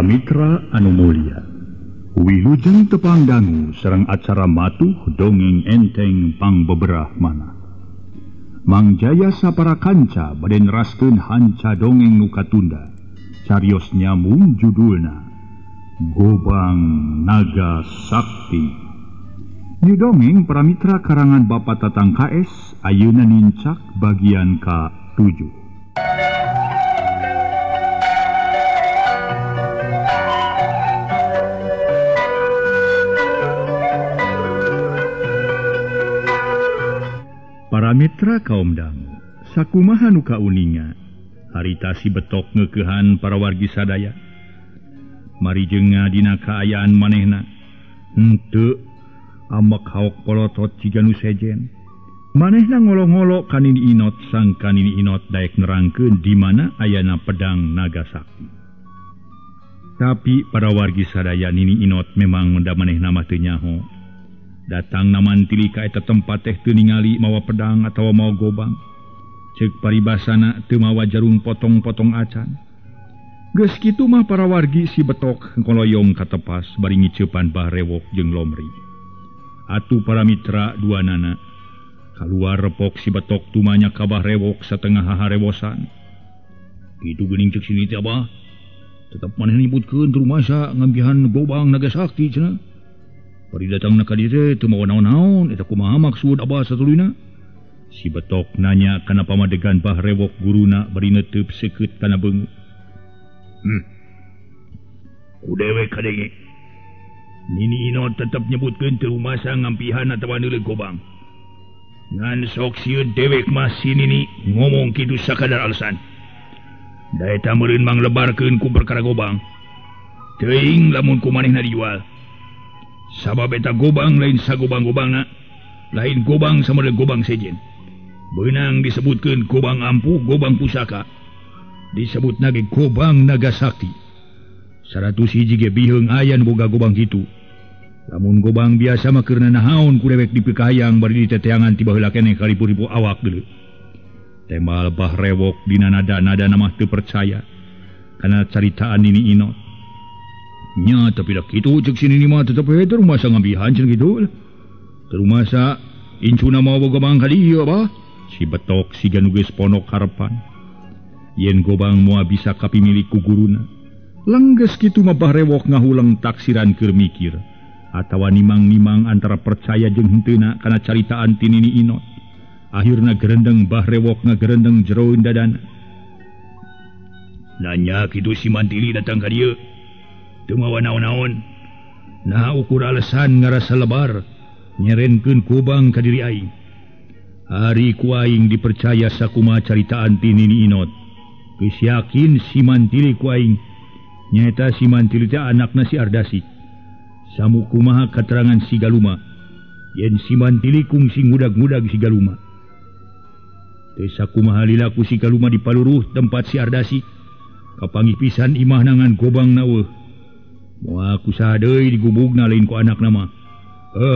Para mitra anu mulia, wilujeng tepang dangu sareng acara matuh dongeng enteng pangbeberah mana. Mang Jaya sapara kanca bade neraskeun hanca dongeng nu katunda. Carios nyamung judulna Gobang Naga Sakti. Ieu dongeng para mitra karangan Bapak Tatang KS ayeuna nincak bagian ka-7. Para mitra kaum dangu, sakumaha nu kauninga, harita si betok ngeukehan para wargi sadaya. Mari jenga dina kaayaan manehna, henteu amak haok polotot jiga nu sejen. Manehna ngolo-ngolo kanini inot sang kanini inot daek nerangkeun di mana ayana pedang naga sakti. Tapi para wargi sadaya nini inot memang menda manehna mah teu nyaho. Datang naman tili ka eta tempat teh teu ningali mawa pedang atawa mawa gobang. Ceuk paribasana teu mawa jarum potong-potong acan. Geus kitu mah para wargi si betok ngoloyong ka tepas bari ngiceupan bah rewok jeung lomri. Atuh para mitra duanana kaluar repok si betok tumanya ka bah rewok satengah haharewosan. Kitu geuning ceuk sini teh Abah. Tetep maneh nyebutkeun rumasa ngambihan gobang naga sakti cenah. Bari datang na ka dieu teu mawa naon-naon eta kumaha maksud Abah satuluyna? Si betok nanya kana pamadegan bah rewok guruna bari neuteub seukeut kana beungeut. Kudewe kadenge. Nini inot tetep nyebutkeun teu rumasa ngampihan atawa neuleug gobang. Ngan sok sieun dewek mah si Nini ngomong kitu sakadar alasan. Da eta meureun manglebarkeun ku perkara gobang. Teuing lamun kumanehna dijual. Sabab eta gobang lain sagobang-gobangna, lain gobang sama dengan gobang sejen. Beunang disebutkeun gobang ampuh, gobang pusaka. Disebut nage gobang naga sakti. 101 ge biheung aya nu boga gobang kitu. Lamun gobang biasa mah keur nahaon ku dewek dipikahayang bari diteteangan ti baheula keneh ka ribu-ribu awak deuleu. Tembal bah rewok dina nada-nada mah teu percaya kana caritaan Nini Inot. Nya tapi dah kitu cek sini ni mah tetep teu rumasa ngambihan cenah kitu. Teu rumasa incuna mau gobang ka dieu Abah. Si betok siga nu geus ponok harepan. Yen gobang moal bisa kapimilik ku guruna. Langgeus kitu mah bah rewok ngahulang taksiran keur mikir atawa nimang-nimang antara percaya jeung henteuna kana caritaan ti Nini Inot. Akhirna gerendeng bah rewok ngagerendeng jero dadana. Nanya kitu si Mantili datang ka dieu. Teu mawa naon-naon. Nah ukur alasan ngarasa lebar nyerenkeun gobang ka diri aing. Ari ku aing dipercaya sakumaha caritaan ti Nini Inot. Geus yakin si Mantili ku aing nyaeta si Mantili teh anakna si Ardasi. Samu kumaha katerangan si Galuma yen si Mantili kungsi ngudag-ngudag si Galuma. Teu sakumaha lilaku si Galuma dipaluruh tempat si Ardasi. Kapanggih pisan imah nangan gobang na weuh. Moal kusaha deui digubugna lain ku anakna mah.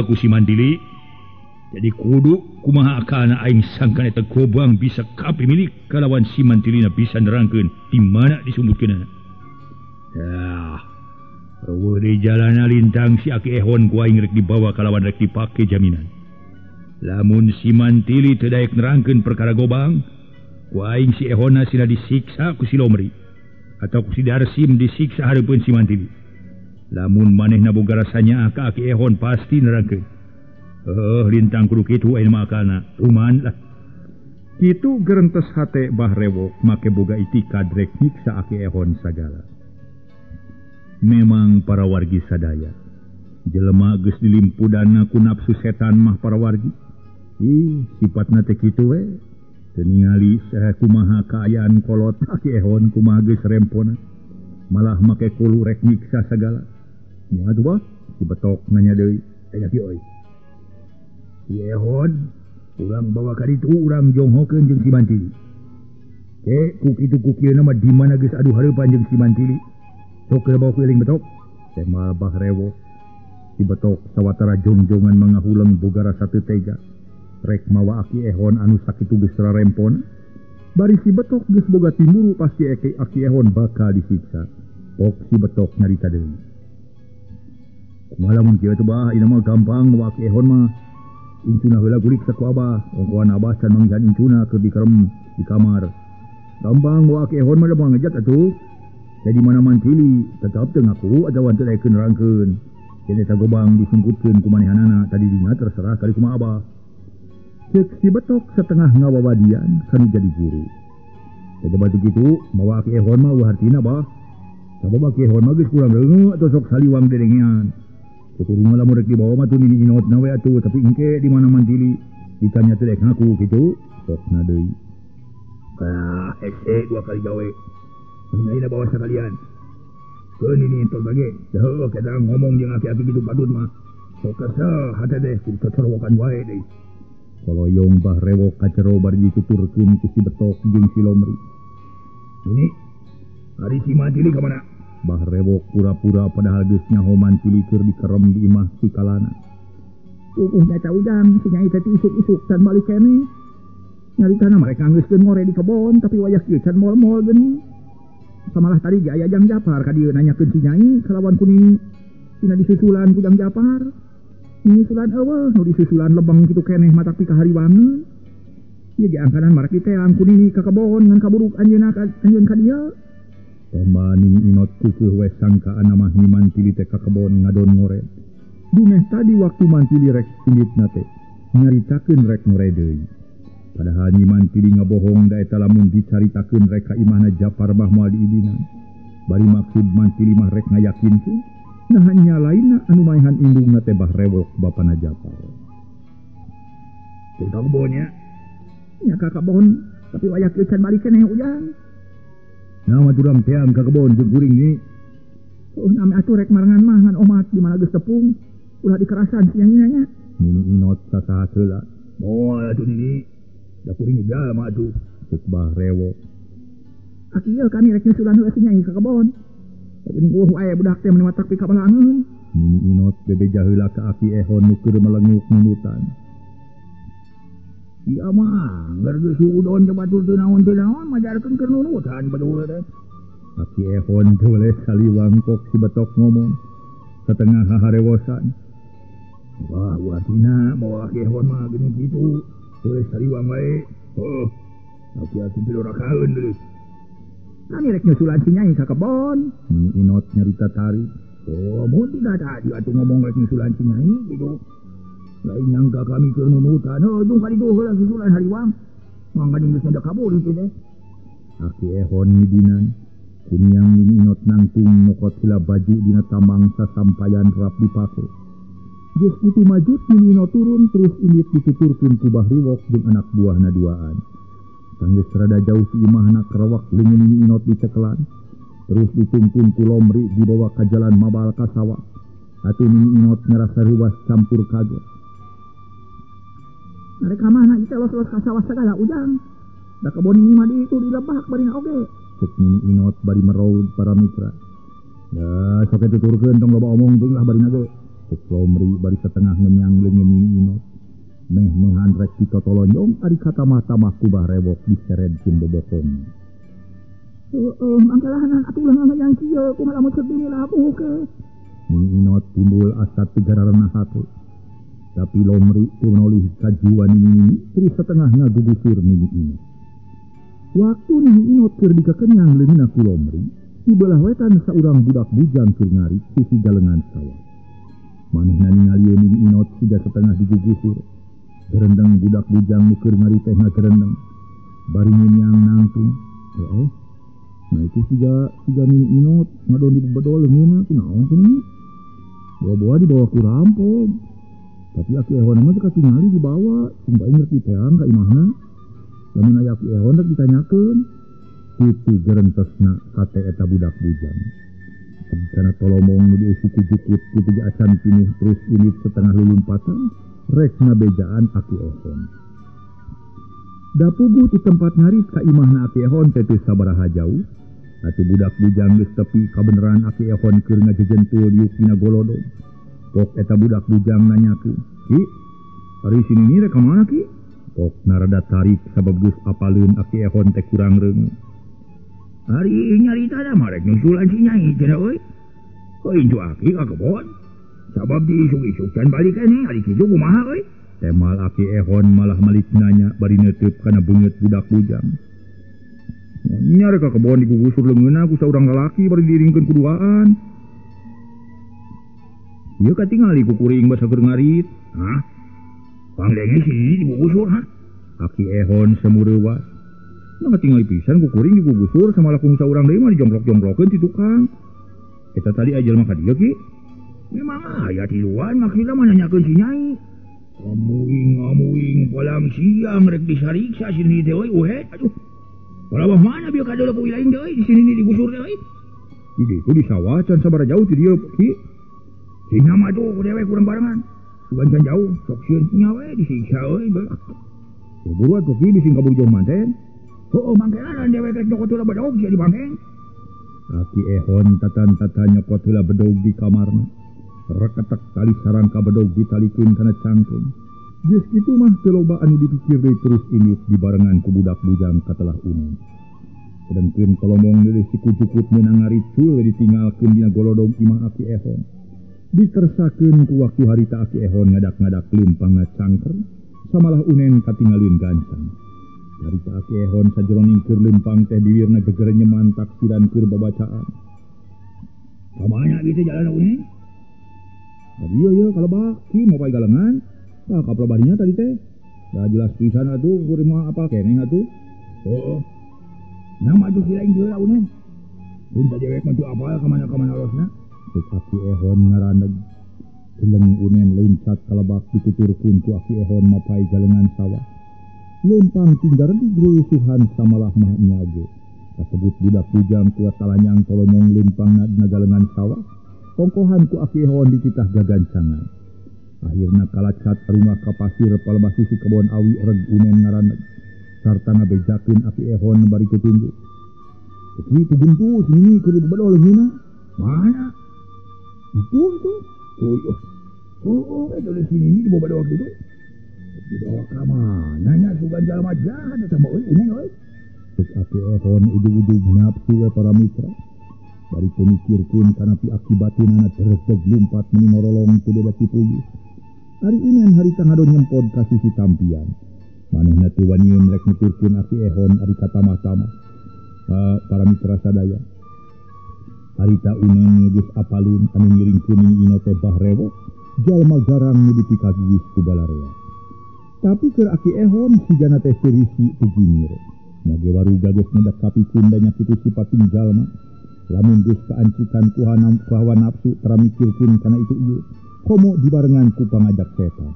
Ku si Mantili. Jadi kudu kumaha akana aing sangkan eta gobang bisa kapimilik kalawan si Mantilina bisa nerangkeun di mana disumbutkeunana. Yah. Eueuh di jalana lintang si Aki Ehon ku aing rek dibawa kalawan rek dipake jaminan. Lamun si Mantili teu daek nerangkeun perkara gobang, ku aing si Ehonna sila disiksa ku si Lomri atau ku si Darsim disiksa hareupeun si Mantili. Lamun manehna boga rasanya ka Aki Ehon pasti nerangkeun. Lintang kudu kitu aya mah akalna. Tuman lah. Kitu gerentes hate bah rewok make boga itikad rek nyiksa Aki Ehon sagala. Memang para wargi sadaya jelema geus dilimpudanna ku nafsu setan mah para wargi. Sifatna teh kitu we. Teu ningali saha kumaha kaayaan kolot Aki Ehon kumaha geus rempona. Malah make kulu rek nyiksa sagala. Moal tuh Bos, si betok nanya deui, "Aya kieu euy. Si Ehon, urang bawa ka ditu urang jonghokeun jeung si Mantili. Ku kitu ku kieu mah di mana geus adu hareupan jeung si Mantili. Sok keur bawa keuling betok." Tembal bah rewok. Si betok sawatara jongjongan mangahulang boga rasa teu tega. Rek mawa Aki Ehon anu sakitu geus rarempona. Bari si betok geus boga timburu pasti Aki Ehon bakal disiksa. Pok si betok nyarita deui. Kumaha lamun kieu teh bah, ieu mah gampang bawa ki ehon mah. Incuna heula gulik saku abah, ongkoan abah can mangjan incuna keur dikerem di kamar. Gampang bawa ki ehon mah da ngejak atuh. Jadi mana mantili tetap teu ngaku atawa teu daekeun nerangkeun. Yen eta gobang disungkutkeun ku manehanana tadi dina terserah kali kumaha abah. Cek si betok setengah ngawawadian kanu jadi guru. Sajabat kitu mawa ki ehon mah artina bah. Sabab ki ehon mah geus kurang leungeuh atuh sok saliwang dedengian. Kuturung lamun rek dibawa mah teu nini inot na we atuh tapi engke di mana mantili ditanya teh rek ngaku kitu sokna deui. Dua kali gawe. Mending ayeuna bawa sakalian. Keun ini entot bage. Heuh kita ngomong jeung aki-aki kitu padut mah. Sok kesah hate deh kudu cocorowokan wae deui. Koloyong bah rewok kacero bari dituturkeun ku si betok jeung si Lomri. Ini hari si mantili ka mana? Bah rewok pura-pura padahal geus nyaho mantili keur dikerem di imah si kalana. Nyaca ujang si nyai teh isuk-isuk can balik keneh. Nyarita mereka geuskeun ngore di kebon tapi wayah kieu can mol-mol geuning. Samalah tadi ge aya Jang Japar ka dieu nanyakeun si nyai kalawan kuning tina disusulan ku Jang Japar. Ini susulan eueuh nu disusulan lebeng kitu keneh mata pi kahariwangeun. Ieu ge angkanan marak diteang kuning ka kebon ngan kaburuk anjeunna anjeun ka dieu. Tembah nini inot kukeuh we sangkaan mah ni mantili teh ka kebon ngadon ngore. Dumeh tadi waktu mantili rek inditna teh nyaritakeun rek ngore deui. Padahal ni mantili ngabohong da eta lamun dicaritakeun rek ka imahna Japar mah moal diidinan. Bari maksud mantili mah rek ngayakinkeun nah hanya lainna anu maehan indungna teh bah rewok bapana Japar. Teu ka kebonnya. Nya ka kebon tapi wayah kieu can balik keneh ujang. Nah, maturang teang ka kebon jeung kuring ni. Nami atuh rek marangan mah ngan omat di mana geus tepung. Ulah dikerasan si nya. Nini inot sasaha heula. Moal atuh nini. Da kuring jalma atuh. Ceuk bah rewok. Aki ieu kami rek nyusulan heula si nyai ka kebon. Tapi ning wae budak teh meni matak pi ka balangeun. Nini inot bebeja heula ka aki ehon nu keur melenguk nunutan. Iya mah, ngerti suudon coba teu naon majarkeun keur nunutan betul teh. Aki ehon teu boleh saliwang kok si betok ngomong. Setengah haharewosan. Wah, artina bawa aki ehon mah geuning kitu. Boleh saliwang wae. Heuh. Aki-aki teu rakaeun deui. Kami rek nyusulan si nyai ka kebon. Inot nyarita tari. Oh, mun tidak tadi atuh ngomong rek nyusulan si nyai gitu. Lain nyangka kami keur nunutan. Dung kali tuh heula susulan hariwang. Mangga geus ndak kabur itu teh. Aki ehon midinan. Kunyang nini inot nangtung nokot heula baju dina tambang sasampayan rap dipake. Geus kitu majut nini inot turun terus indit dituturkeun ku Bahriwok jeung anak buahna duaan. Tanggeus rada jauh si imahna kerewak leungeun nini inot dicekelan. Terus dituntun ku Lomri dibawa ka jalan mabal ka sawah. Atuh nini inot ngarasa ruas campur kaget. Mereka mana itu los-los ka sawah segala ujang. Da kebon ini mah itu dilebak barina oge. Cek nini inot bari meroud para mitra. Da sok tuturkeun tong loba omong teuing lah barina ge. Cek Lomri bari setengah ngenyang leungeun nini inot. Meh-mehan rek ditotolonjong ari katamah-tamah ku bah rewok diseredkeun bobokong. Mangkalahanan atuh ulah ngajang kieu kumaha lamun sedih lah aku ke. Nini inot timbul asa tegararna hate. Tapi Lomri teu nolih ka jiwa nini terus setengah ngagugusur nini inot. Waktu nini inot keur dikakenyang leungeunna ku Lomri, di belah wetan saurang budak bujang keur ngarit sisi galengan sawah. Manehna ningalieun nini inot siga setengah digugusur. Gerendeng budak bujang nu keur ngarit teh ngagerendeng. Bari nyang nangtung. Nah itu siga nini inot ngadon di bedol leungeunna kunaon teh nini? Bawa-bawa dibawa ku rampok. Tapi aki ehon mah teu katingali dibawa, cuma ngerti teang ka imahna. Lamun aya aki ehon rek ditanyakeun. Kitu gerentesna kate eta budak bujang. Kana tolomong nu diusi ku jukut kitu ge acan pinuh terus ini setengah lulumpatan rek ngabejaan aki ehon. Da puguh di tempat ngarit ka imahna aki ehon teh teu sabaraha jauh. Atuh budak bujang geus tepi kabeneran aki ehon keur ngajejentul diuk dina golodon. Kok eta budak bujang nanyakeun, "Ki, ari sini ni rek ka mana ki?" Kok narada tarik sabab geus apaleun aki ehon teh kurang reungeun. Hari nyarita dah marek nusulan si Nyai cenah euy. Euy incu aki ka kebon. Sabab diisuk-isuk can balik ni ari kitu kumaha euy. Temal aki ehon malah malik nanya bari neuteub kana beungeut budak bujang. Nya rek ka kebon digugusur leungeunna ku saurang lalaki bari diringkeun ku duaan. Ieu katingali ku kuring basa keur ngarit. Hah? Panglenge sih digugusur ha? Aki ehon semureuwas. Nya katingali pisan ku kuring digugusur sama lakum saurang deui mah dijongklok-jongklokeun ti tukang. Eta tadi ajal mah ka dieu ki. Memang aya tiluan maksudna mah nanyakeun si Nyai. Ngamuing palang siang rek disariksa sini teh euy uhet. Aduh. Palawah mana bieu kadeuleuk ku ilaing teh euy di sini ni digusur teh euy. Di ditu di sawah can sabaraha jauh ti dieu ki. Cina mah tuh dewe kurang barengan. Bukan can jauh, sok sieun nyawe disiksa euy beulak. Buruan tuh ki bisi kabur jauh manten. Heueuh mangkena dewe rek nyokot heula bedog sia di bangkeng. Aki ehon tatan-tatan nyokot heula bedog di kamarna. Reketek tali sarangka bedog ditalikeun kana cangkeng. Geus kitu mah teu loba anu dipikir deui terus init dibarengan ku budak bujang katelah unen. Sedengkeun kolomong deuleuh si kucukut meunang ngaricul ditinggalkeun dina golodong imah aki ehon. Ditersakeun ku waktu harita aki ehon ngadak-ngadak leumpang ngacangker samalah unen katingalieun gancang. Harita aki ehon sajroning keur leumpang teh bibirna geger nyeman taksiran keur babacaan. Kamana kitu jalan unen? Tadi ieu kalebak ki mau pae galengan. Tah kaprabadinya tadi teh. Da jelas pisan atuh kuring mah apal keneh atuh. Heuh. Nama atuh silaing deui lah unen. Mun teh dewek mah teu apal kamana-kamana losna. Aki ehon ngaraneg. Hileng unen loncat kalebak dituturkeun ku aki ehon mapai galengan sawah. Leumpang tinggal di gerusuhan samalah mah nya oge. Kasebut budak bujang kuat talanyang tolonyong leumpangna dina galengan sawah. Tongkohan ku aki ehon dititah gagancangan. Akhirna kalacat rumah ka pasir palebasi si kebon awi reg unen ngaraneg. Sarta ngabejakeun aki ehon bari kutunjuk. Kitu buntu sini keur bedol leungeunna. Mana? Itu. Oh, itu di sini di bawah doa gitu. Di bawah kamar. Nanya sugan jalma jahat sama unen euy. Terus aki ehon ujug-ujug nafsu we para mitra. Bari pemikirkeun kana pi akibateunana terjeg lumpat meni norolong tu beda tipuyuh. Ari unen harita ngadon nyempod ka sisi tampian. Manehna teu waniun rek nuturkeun aki ehon ari katamah-tamah. Para mitra sadaya. Harita unen geus apalun anu ngiringkeun ino teh bahrewo, jalma garang nu dipikagis ku balarea. Tapi keur aki ehon sigana teh serisi tujinir. Nya ge waruga geus ngedekapikeun da nya kitu sipating jalma. Lamun geus kaancikan ku hawa nafsu tara mikirkeun kana itu ieu, komo dibarengan ku pangajak setan.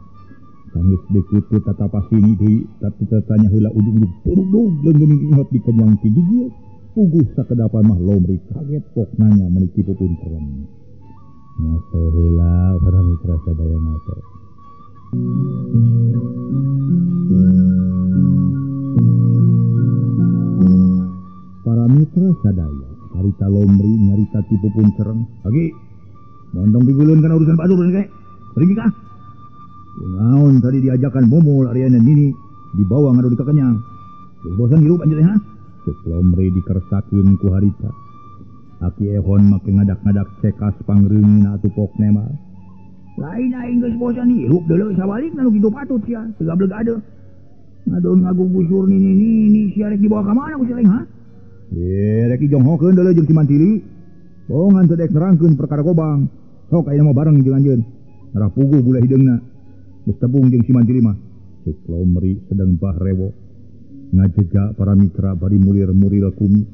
Tangis dekut teu tatapasini deui, tapi tanya heula ujung-ujung turug leungeun ingot dikenyang ti gigil. Puguh sakedapan mah lomri kaget pok nanya meniki pupun keren. Ngaso heula para mitra sadaya ngaso. Para mitra sadaya, harita lomri nyarita ti pupun cereng. Lagi, mondong piguleun kana urusan batur ni kae. Pergi kah? Naon tadi diajakan momol ariana nini dibawa ngadu di kekenyang. Bosan hirup anjeun ha? Cek lomri dikersakeun ku harita. Aki ehon make ngadak-ngadak cekas pangreungna atuh pok nemal. Lain aing geus bosan hirup deuleu sabalikna nu kitu patut sia, teu gableg ade. Ngadon ngagugusur nini sia rek dibawa ka mana ku sia ha? Rek dijonghokeun deuleu jeung si mantili. Bongan teu dek nerangkeun perkara gobang. Sok aya mah bareng jeung anjeun. Ngarah puguh bule hideungna. Geus tebung jeung si mantili mah. Cek lomri sedeng bahrewo. Ngajega para mitra bari mulir-muril kumis.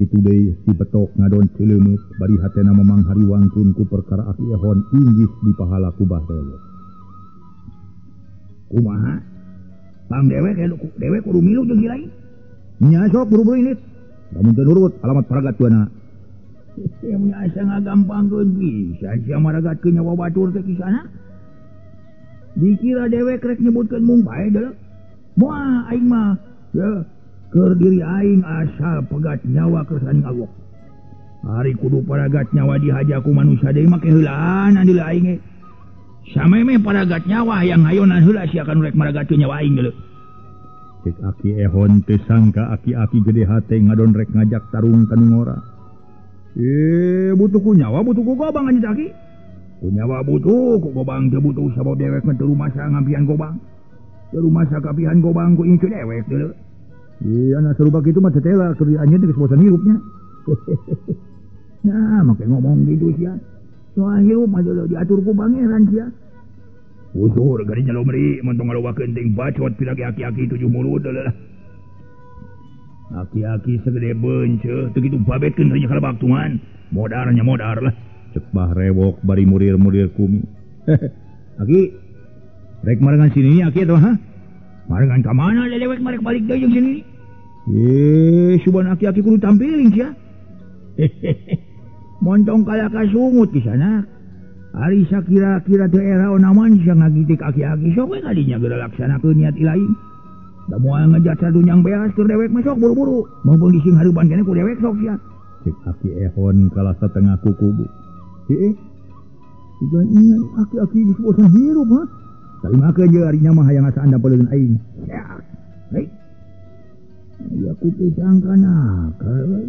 Itu deui si betok ngadon cileumeut bari hatena memang hariwangkeun ku perkara aki ehon inggis di pahala ku bahrewo. Kumaha? Pang dewek kudu milu jeung si lain. Nya sok buru-buru init. Lamun teu nurut alamat paragatkeunna. Sia mun asa ngagampangkeun bisa sia maragatkeun nyawa batur teh kisana. Dikira dewek rek nyebutkeun mung bae deuleu. Moal aing mah ya keur diri aing asal pegat nyawa keur saning awok. Ari kudu paragat nyawa dihaja ku manusia deui make heulaan andeuleu aing ge. Sameme paragat nyawa yang hayonan heula sia kan rek maragatkeun nyawa aing deuleu. Cek aki ehon teu sangka aki-aki gede hate ngadon rek ngajak tarung kanu ngora. Butuh ku nyawa butuh ku gobang anjing aki. Ku nyawa butuh ku gobang teu butuh sabab dewek mah teu rumasa ngampian gobang. Teu rumasa kapihan gobang ku incu dewek teu. Anak serupa kitu mah tetela kerjaannya geus bosan hirupnya. Nah, make ngomong gitu sia. Soal hirup mah diatur ku pangeran sia. Usur gadinya lomri mentong ngalobakeun ting bacot pilagi aki-aki 7 mulut lah. Aki-aki segede beunceuk teu kitu babetkeun saja kalebak tuan. Modarnya modar lah. Cek bah rewok bari murir-murir kumi. Aki, rek marengan sini aki atuh ha? Marengan ka mana lelewek marek balik deui jeung sini? Suban aki-aki kudu tampiling sia. Montong kaya kasungut di sana. Ari sakira-kira teu era onaman sia ngagitik aki-aki sok we kadinya geura laksanakeun niat ilahi. Da moal ngejat sadunyang beas keur dewek mah sok buru-buru. Mumpung dising hareupan keneh ku dewek sok sia. Cek aki ehon kala satengah ku kubu. Juga ingat aki-aki geus bosan hirup ha. Tarimakeun je ari nya mah hayang asa anda peuleun aing. Hei. Ya ku teu sangka nakal.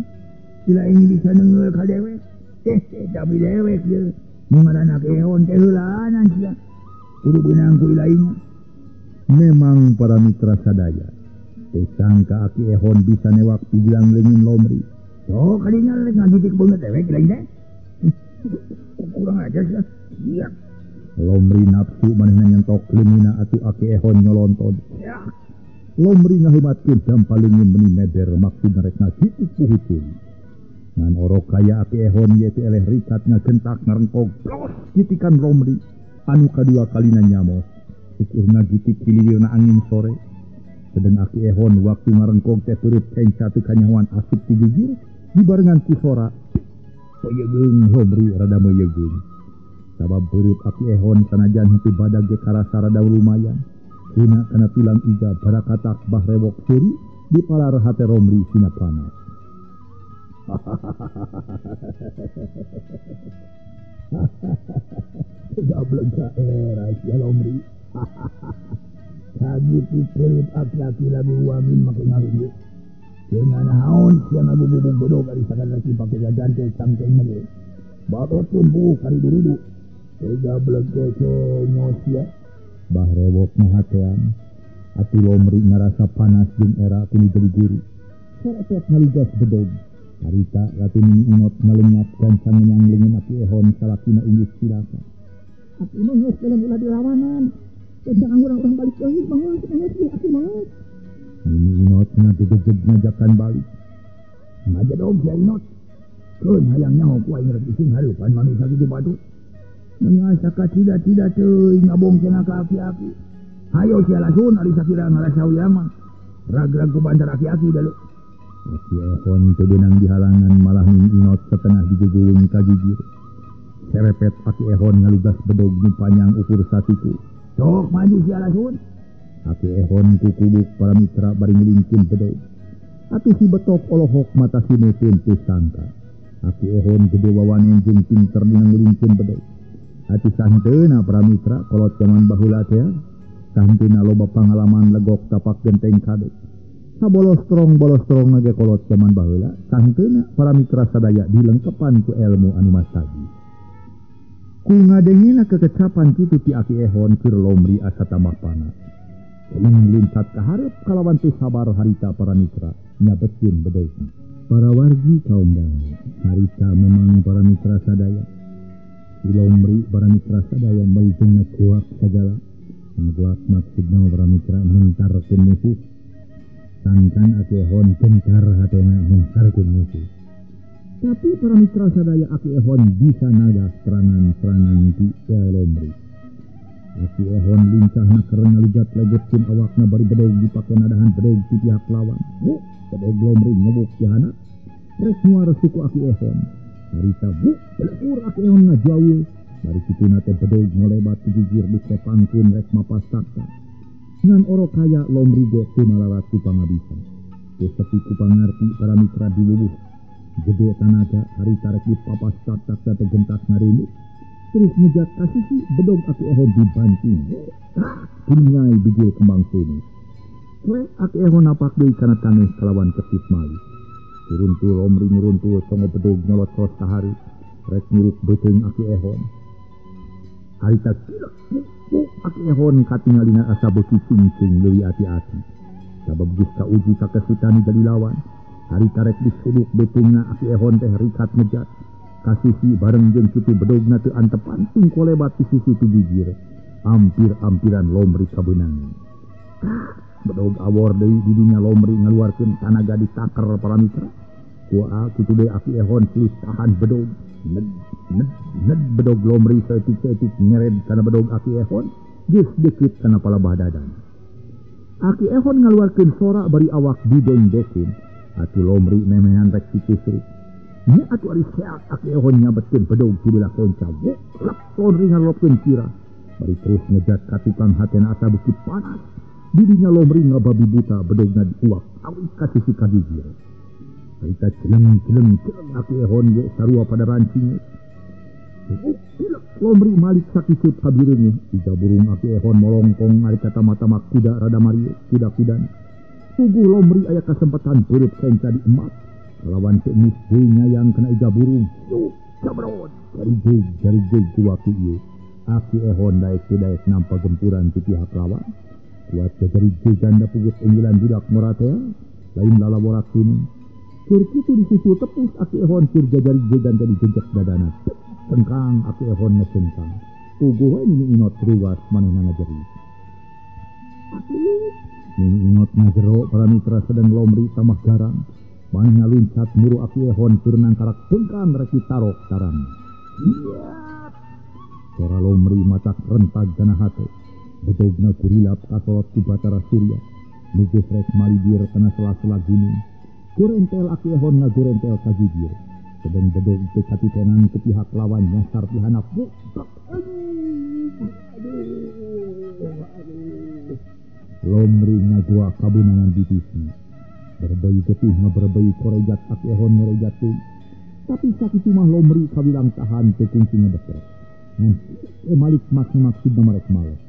Sila ini bisa nengeul ka dewek. Tapi dewek je. Mengaran aki ehon teh heulaanan sia. Kudu beunang ku ilahinya. Memang para mitra sadaya. Teu sangka aki ehon bisa newak pigilang leungeun lomri. So kadinya rek ngagitik beungeut dewek ilahi teh. Kurang aja sia. Iya. Lomri nafsu manehna nyentok leungeunna atuh aki ehon nyolonton. Ya. Lomri ngaheumatkeun dampaleungeun meuni meder maksudna rek ngagitik puhuceun. Ngan orok kaya aki ehon yaitu eleh rikat ngagentak ngarengkog blos gitikan lomri anu kadua kalina nyamos ukur ngagitik kilirna angin sore sedang aki ehon waktu ngarengkog teh perut kenca teu kanyahoan asup ti jujur dibarengan ku sora poyegeung lomri rada meyegeung sabab perut aki ehon sanajan henteu badag ge karasa rada lumayan dina kana tulang iga barakatak bah rewok seuri di palar hate lomri sina panas. Gablek ka era sia lomri. Kagitu perut aki-aki lagu wamin make ngarungge. Dengan haon sia ngabubung bedog ari sakalaki pake gagante cangkeng mele. Babet tumbuh kari durudu. Gablek ke nyosia. Bah rewok mahatean. Ati lomri ngarasa panas jeung era kini jadi guru. Serepet ngalugas bedog. Harita ratuning inot ngalenyapkan sangenyang leungeun aki ehon salakina inggih silaka. Aki mah geus dalam ulah dilawanan. Teu urang-urang balik deui banget aki mah. Ini inot ngagegeg ngajakan balik. Ngaja dong sia inot. Keun hayang nyaho ku aing rek ising hareupan manusia kitu patut. Mengasah ka tidak-tidak teuing ngabongkeun ka aki-aki. Hayo sia lasun ari sakira ngarasa uyang mah. Rag-rag ku bantar aki-aki da leuh. Aki ehon teu beunang di halangan malah ning inot setengah digegeuweung ka jujur. Serepet aki ehon ngalugas bedog nu panjang ukur satiku. Sok maju sia lasun. Aki ehon ku kubuk para mitra bari ngulingkeun bedog. Atuh si betok olohok mata sineupun teu sangka. Aki ehon gede wawanen jeung pinter dina ngulingkeun bedog. Ati santeuna para mitra kolot zaman baheula teh. Santeuna loba pangalaman legok tapak genteng kade. Bolos strong nage kolot zaman baheula santeuna para mitra sadaya dilengkepan ku ilmu anu mastagi. Ku ngadengina kekecapan kitu ti aki ehon keur lomri asa tambah panas. Teuing lintat ka hareup kalawan teu sabar harita para mitra nyabetkeun bedog. Para wargi kaum damai, harita memang para mitra sadaya. Di lomri para mitra sadaya meujung ngakuak sagala. Ngakuak maksudna para mitra ngentarkeun musuh. Sangkan aki ehon gentar hatena ngentarkeun musuh. Tapi para mitra sadaya aki ehon bisa nagas serangan-serangan ti lomri. Aki ehon lincahna keur ngalugat legetkeun awakna bari bedog dipake nadahan bedog ti pihak lawan. Bedog lomri ngebuk jahana. Rek muar suku aki ehon. Harita beleur aki ehon ngajauh. Bari kituna teh bedog ngolebat ti jujur dikepangkeun rek mapas takta. Ngan orok kaya lomri ge teu malarat ku pangabisa. Teu sepi ku pangarti para mitra diwuwuh. Gede tanaga harita rek dipapas takta teh gentak ngareuneuh. Terus ngejat kasisi bedog aki ehon dibanting. Kunyai bigil kembang sini. Ehon napak deui kana taneuh kalawan kesit malih. Turuntul Lomri nyuruntul songo bedog nyolot ros kahari. Rek mirip beuteung Aki Ehon. Harita kilek Aki Ehon katingalina asa beuki cingcing leuwih ati-ati. Sabab geus kauji kakesitan jadi lawan. Harita rek disuduk beuteungna Aki Ehon teh rikat ngejat. Kasisi bareng jeung kitu bedogna teu antepan ting kolebat di sisi tu bijir. Ampir-ampiran Lomri kabeunangan. Bedog awor deui di dunia Lomri ngaluarkeun tanaga ditakar para mitra. Kua kitu deui Aki Ehon geus tahan bedog. Ned bedog Lomri saeutik-saeutik nyered kana bedog Aki Ehon geus deukeut kana palabah dadan. Aki Ehon ngaluarkeun sora bari awak dideng dekeun. Atuh Lomri memehan rek dicusruk. Nya atuh ari seak Aki Ehon nyabetkeun bedog di belah konca. Lap Lomri ngalopkeun sirah. Bari terus ngejat ka tukang hatena asa beuki panas. Didinya Lomri ngababi buta bedogna diuak awik ka sisi kadijir. Harita celeng Aki Ehon ge sarua pada rancinge. Lomri malik sakiseup kabireunnya. Ija burung Aki Ehon molongkong ari tama-tama kuda rada mario kuda-kudan. Puguh Lomri aya kasempatan beureut kenca di emas. Lawan seumis deui nyayang kana ija burung. Cabrot jari jeug ku waktu ieu. Aki Ehon daek nampa gempuran ti pihak lawan. Kuat jari jeug ganda pugus unggulan budak moratea. Lain lalaborakeun. Keur kitu disusul tepus Aki Ehon keur jajari jeug ganda dijejek dadana. Tengkang Aki Ehon ngesengkang. Puguh wae Nini Inot ruwas manehna ngajeri. Nini Inot ngajero para mitra sedang Lomri tamah garang. Manehna luncat muru Aki Ehon keur nangkarak tengkang rek ditarok taran. Sora Lomri matak rentag dana hate. Bedogna kurilap kasolot ku Batara Surya. Nugeus rek malidir kana sela-sela gunung. Gurentel Aki Ehon ngagurentel ka jibir. Sedang bedog teu katitenang ke pihak lawan nyasar ti handap. Lomri ngagua kabeunangan bitisna. Berbei getih ngaberbei korejat Aki Ehon ngorejat teuing. Tapi sakitu mah Lomri kabilang tahan teu kungsi ngebeser. Ngan malik maksud-maksudna marek males.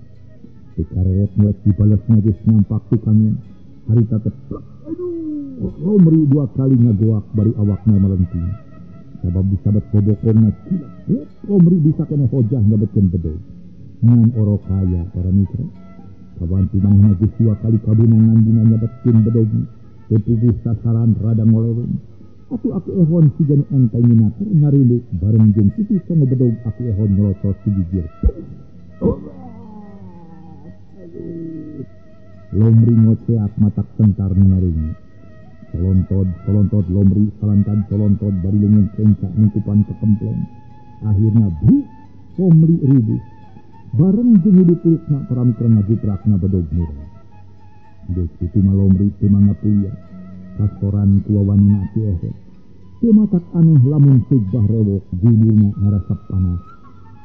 Dikareret mulai dibalesna geus nyampak tukannya. Harita teplek. Lomri dua kali ngagoak bari awakna melenting. Sabab disabet bobokongna cilak. Lomri bisa kena hojah ngabetkeun bedog. Ngan oro kaya para mitra. Kabantu manehna geus dua kali kabeunangan dina nyabetkeun bedogna. Teu puguh sasaran rada ngoleweng. Atuh Aki Ehon sigan entengina keur ngarilik bareng jeung kitu songo bedog Aki Ehon ngelosos ti bijir. Lomri ngoceak matak tentar ngaringi. Solontod Lomri salantad solontod bari leungeun kenca nungkupan kekempleng. Akhirna Lomri ribu. Bareng jeung hidup pulukna para mitra ngajuprakna bedog murah. Geus kitu mah Lomri teu mangapuya. Kastoran ku wawanuna Aki Ehon. Teu matak aneh lamun segbah rewok julurna ngarasap panas.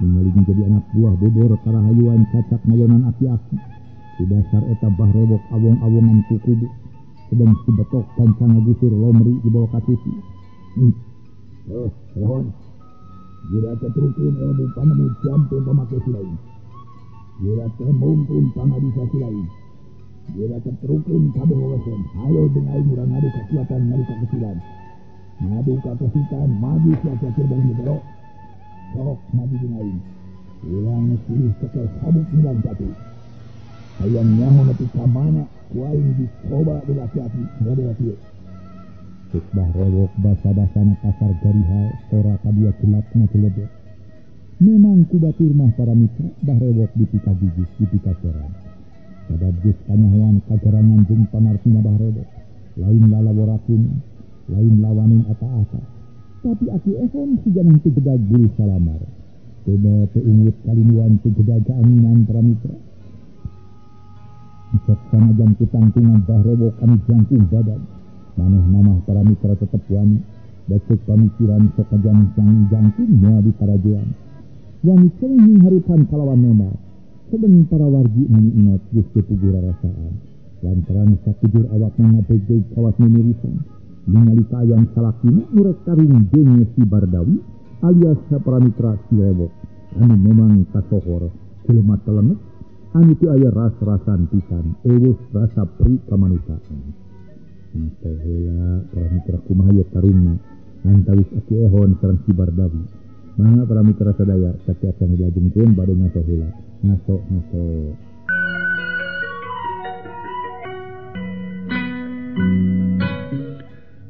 Ningali jadi anak buah bobor karahayuan cacak ngayonan aki-aki. Di dasar eta bah rewok awong-awongan ku kudu. Sedang si betok kanca ngagusur Lomri di bawah kasisi. Ehon. Jira keterukeun ilmu panemu jampun pamake silain. Jira kemumpun pangadisa silain. Jira keterukeun kabeh wewesen. Hayo dengai murang ngadu kekuatan ngadu kekecilan. Ngadu kakesitan maju sia-sia cirbang negero. Sok maju dengai. Hilang silih kekel sabuk hilang satu. Hayang nyaho nepi ka mana kuaing dicoba dilaki-laki ngadu-laki. Sesbah rewok basa-basana kasar gariha ora kadia gelapna celebet. Memang kubatur mah para mitra bah rewok dipika gigis dipika seran. Sabab geus kanyahoan kagerangan jeung panartina bah rewok. Lain lalaborakeun, lain lawanin ata-ata. Tapi Aki Ehon siganang teu gedag guru salamar. Coba teu ungut kalinuan teu gedag kaanginan para mitra. Bisaksana jang kutangtungan bah rewok anu jangkung badan. Maneh namah para mitra tetep wani. Becek pamikiran sokajang jangkung moa di parajuan. Wani celeng harupan kalawan memar. Sedeng para wargi Nini Inot geus teu puguh rarasaan. Lantaran sakujur awakna ngabeg-beg kawas mimirisan. Ningali kaayang salakina urek taring jeung si Bardawi alias para mitra si rewok. Anu memang kasohor jelema telenet anu teu aya ras-rasan pisan eueuh rasa pri kamanusiaan. Henteu heula para mitra kumaha ieu tarungna antawis Aki Ehon sareng Si Bardawi. Mangga para mitra sadaya sakiasan dilajengkeun bade ngaso heula. Ngaso.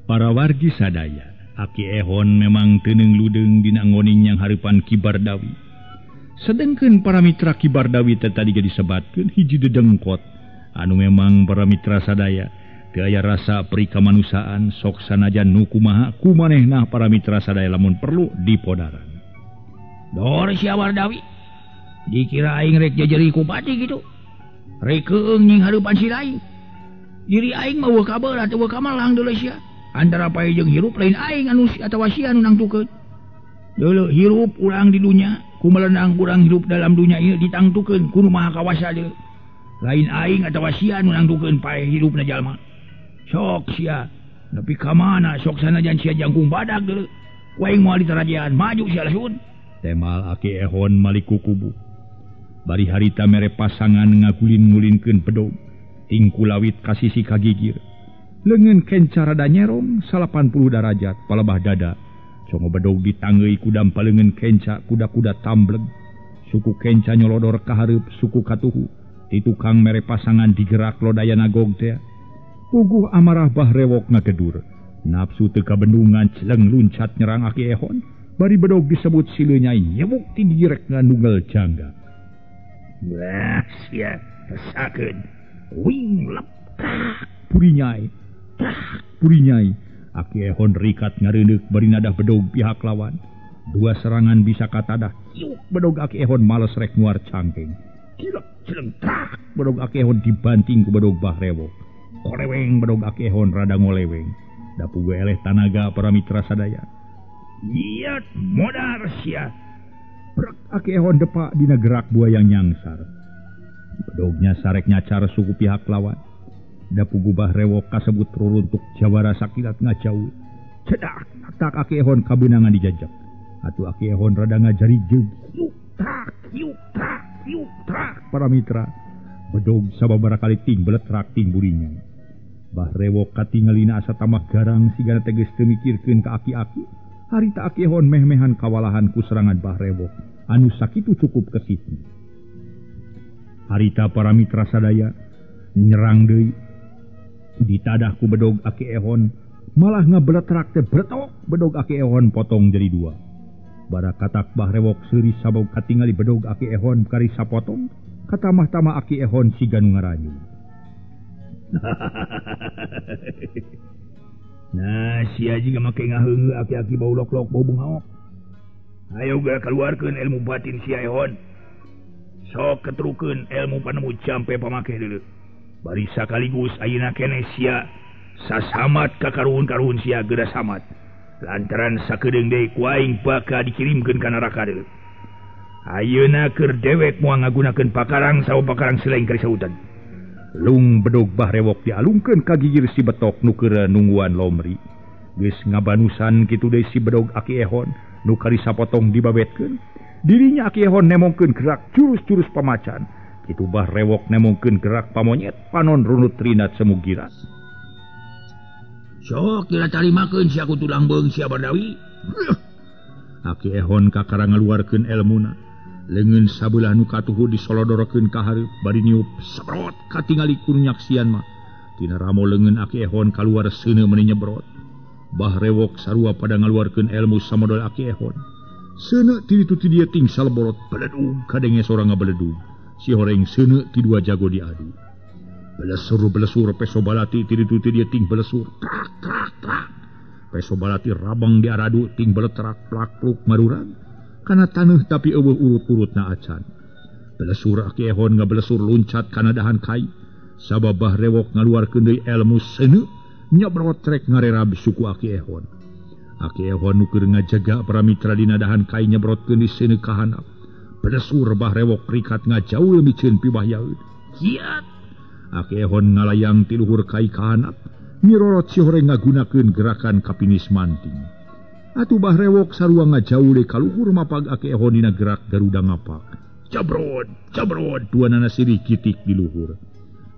Para wargi sadaya, Aki Ehon memang teuneng ludeng dina ngoning yang hareupan Ki Bardawi. Sedengkeun para mitra Ki Bardawi tadi ge disebatkeun hiji dedengkot anu memang para mitra sadaya teu aya rasa pri kamanusiaan sok sanajan nu kumaha kumanehna para mitra sadaya lamun perlu dipodaran. Dor sia Bardawi, dikira aing rek jajeri ku pati gitu. Rek keung ning hareupan si lain. Diri aing mah eueuh kabar atuh eueuh kamalang deuleu sia. Antara pae jeung hirup lain aing anu atawa sia anu nangtukeun. Deuleu hirup urang di dunya, kumalenang urang hirup dalam dunya ieu ditangtukeun ku Nu Maha Kawasa deuleu. Lain aing atawa sia anu nangtukeun pae hirupna jalma. Sok sia, nepi ka mana sok sanajan sia jangkung badak deuleu. Ku aing moal ditarajaan maju sia lasun. Temal Aki Ehon maliku kubu. Bari harita mere pasangan ngagulin-ngulinkeun bedog. Ting kulawit kasisi kagigir. Leungeun kenca rada nyerong 80 derajat palebah dada. Congo bedog ditangeui ku dampaleungeun kenca kuda-kuda tambleg. Suku kenca nyolodor ka hareup suku katuhu. Ti tukang mere pasangan digerak lodayana gog teh. Puguh amarah Bahrewok ngagedur. Nafsu teu kabendungan celeng luncat nyerang Aki Ehon. Bari bedog disebut sileu nyai nyebuk ti direk ngandungel jangga. Wah, sia rasakeun. Wing lep puri nyai. Puri nyai. Aki Ehon rikat ngareundeuk bari nadah bedog pihak lawan. Dua serangan bisa katadah. Yuk bedog Aki Ehon males rek nguar cangkeng. Cilek celeng trak bedog Aki Ehon dibanting ku bedog Bahrewok. Koleweng bedog Aki Ehon rada ngoleweng. Da puguh eleh tanaga para mitra sadaya. Iat modar sia. Brek Aki Ehon depak dina gerak buaya nyangsar. Bedognya sarek nyacar suku pihak lawan. Da puguh Bahrewok kasebut ruruntuk jawara sakilat ngajauh. Cedak tak Aki Ehon kabeunangan dijajak. Atuh Aki Ehon rada ngajari jeug. Yuk trak para mitra. Bedog sababaraha kali ting beletrak ting burinya. Bahrewok katingalina asa tamah garang sigana teges teu mikirkeun ka aki-aki. Harita Aki Ehon meh-mehan kawalahan ku serangan Bahrewok anu sakitu cukup kesitu. Harita para mitra sadaya nyerang deui. Ditadah ku bedog Aki Ehon malah ngabeletrak teh bletok bedog Aki Ehon potong jadi dua. Bara katak Bahrewok seuri sabab katingali bedog Aki Ehon kari sapotong katamah-tamah Aki Ehon siga nu ngarayu. Nah, sia jiga make ngaheungeu aki-aki bau lok-lok bau bungaok. Hayo ga kaluarkeun ilmu batin sia Ehon. Sok keterukeun ilmu panemu campe pamake deuleu. Bari sakaligus ayeuna keneh sia sasamat ka karuhun-karuhun sia geuda samat. Lantaran sakedeung deui ku aing bakal dikirimkeun ka neraka deuleu. Ayeuna keur dewek moal ngagunakeun pakarang sawa pakarang selain kari sautan. Lung bedog Bahrewok dialungkeun ka gigir si betok nu keur nungguan lomri. Geus ngabanusan kitu deui si bedog Aki Ehon nu kari sapotong dibabetkeun. Dirinya Aki Ehon nemongkeun gerak jurus-jurus pamacan. Kitu Bahrewok nemongkeun gerak pamonyet panon runut rinat semugiras. Sok kira tarimakeun sia ku tulang beung sia Bardawi. Aki Ehon kakara ngaluarkeun elmuna. Leungeun sabelah nu katuhu disolodorokeun ka hareup bari niup sabrot katingali ku nyaksian mah. Tina ramo leungeun Aki Ehon kaluar seuneu meuni nyebrot. Bahrewok sarua pada ngaluarkeun elmu samodol Aki Ehon. Seuneu ti ditu ti dieu ting saleborot beledug kadenge sorang ngabeledug. Si horeng seuneu ti dua jago diadu. Belesur peso balati ti ditu ti dieu ting belesur trak. Peso balati rabang di aradu ting beletrak plak-pluk marurang. Kana taneuh tapi eueuh urut-urutna acan. Belesur Aki Ehon ngabelesur luncat kana dahan kai. Sabab Bahrewok ngaluarkeun deui elmu seuneu nyabrot trek ngarerab suku Aki Ehon. Aki Ehon nu keur ngajaga para mitra dina dahan kai nyabrotkeun di seuneu ka handap. Belesur Bahrewok rikat ngajauh mikeun pibahyaeun. Kiat Aki Ehon ngalayang ti luhur kai ka handap. Mirorot si horeng ngagunakeun gerakan kapinis manting. Atuh Bahrewok sarua ngajauh deui ka luhur mapag Aki Ehon dina gerak garuda ngapak. cabrod tuanana sirih kitik di luhur.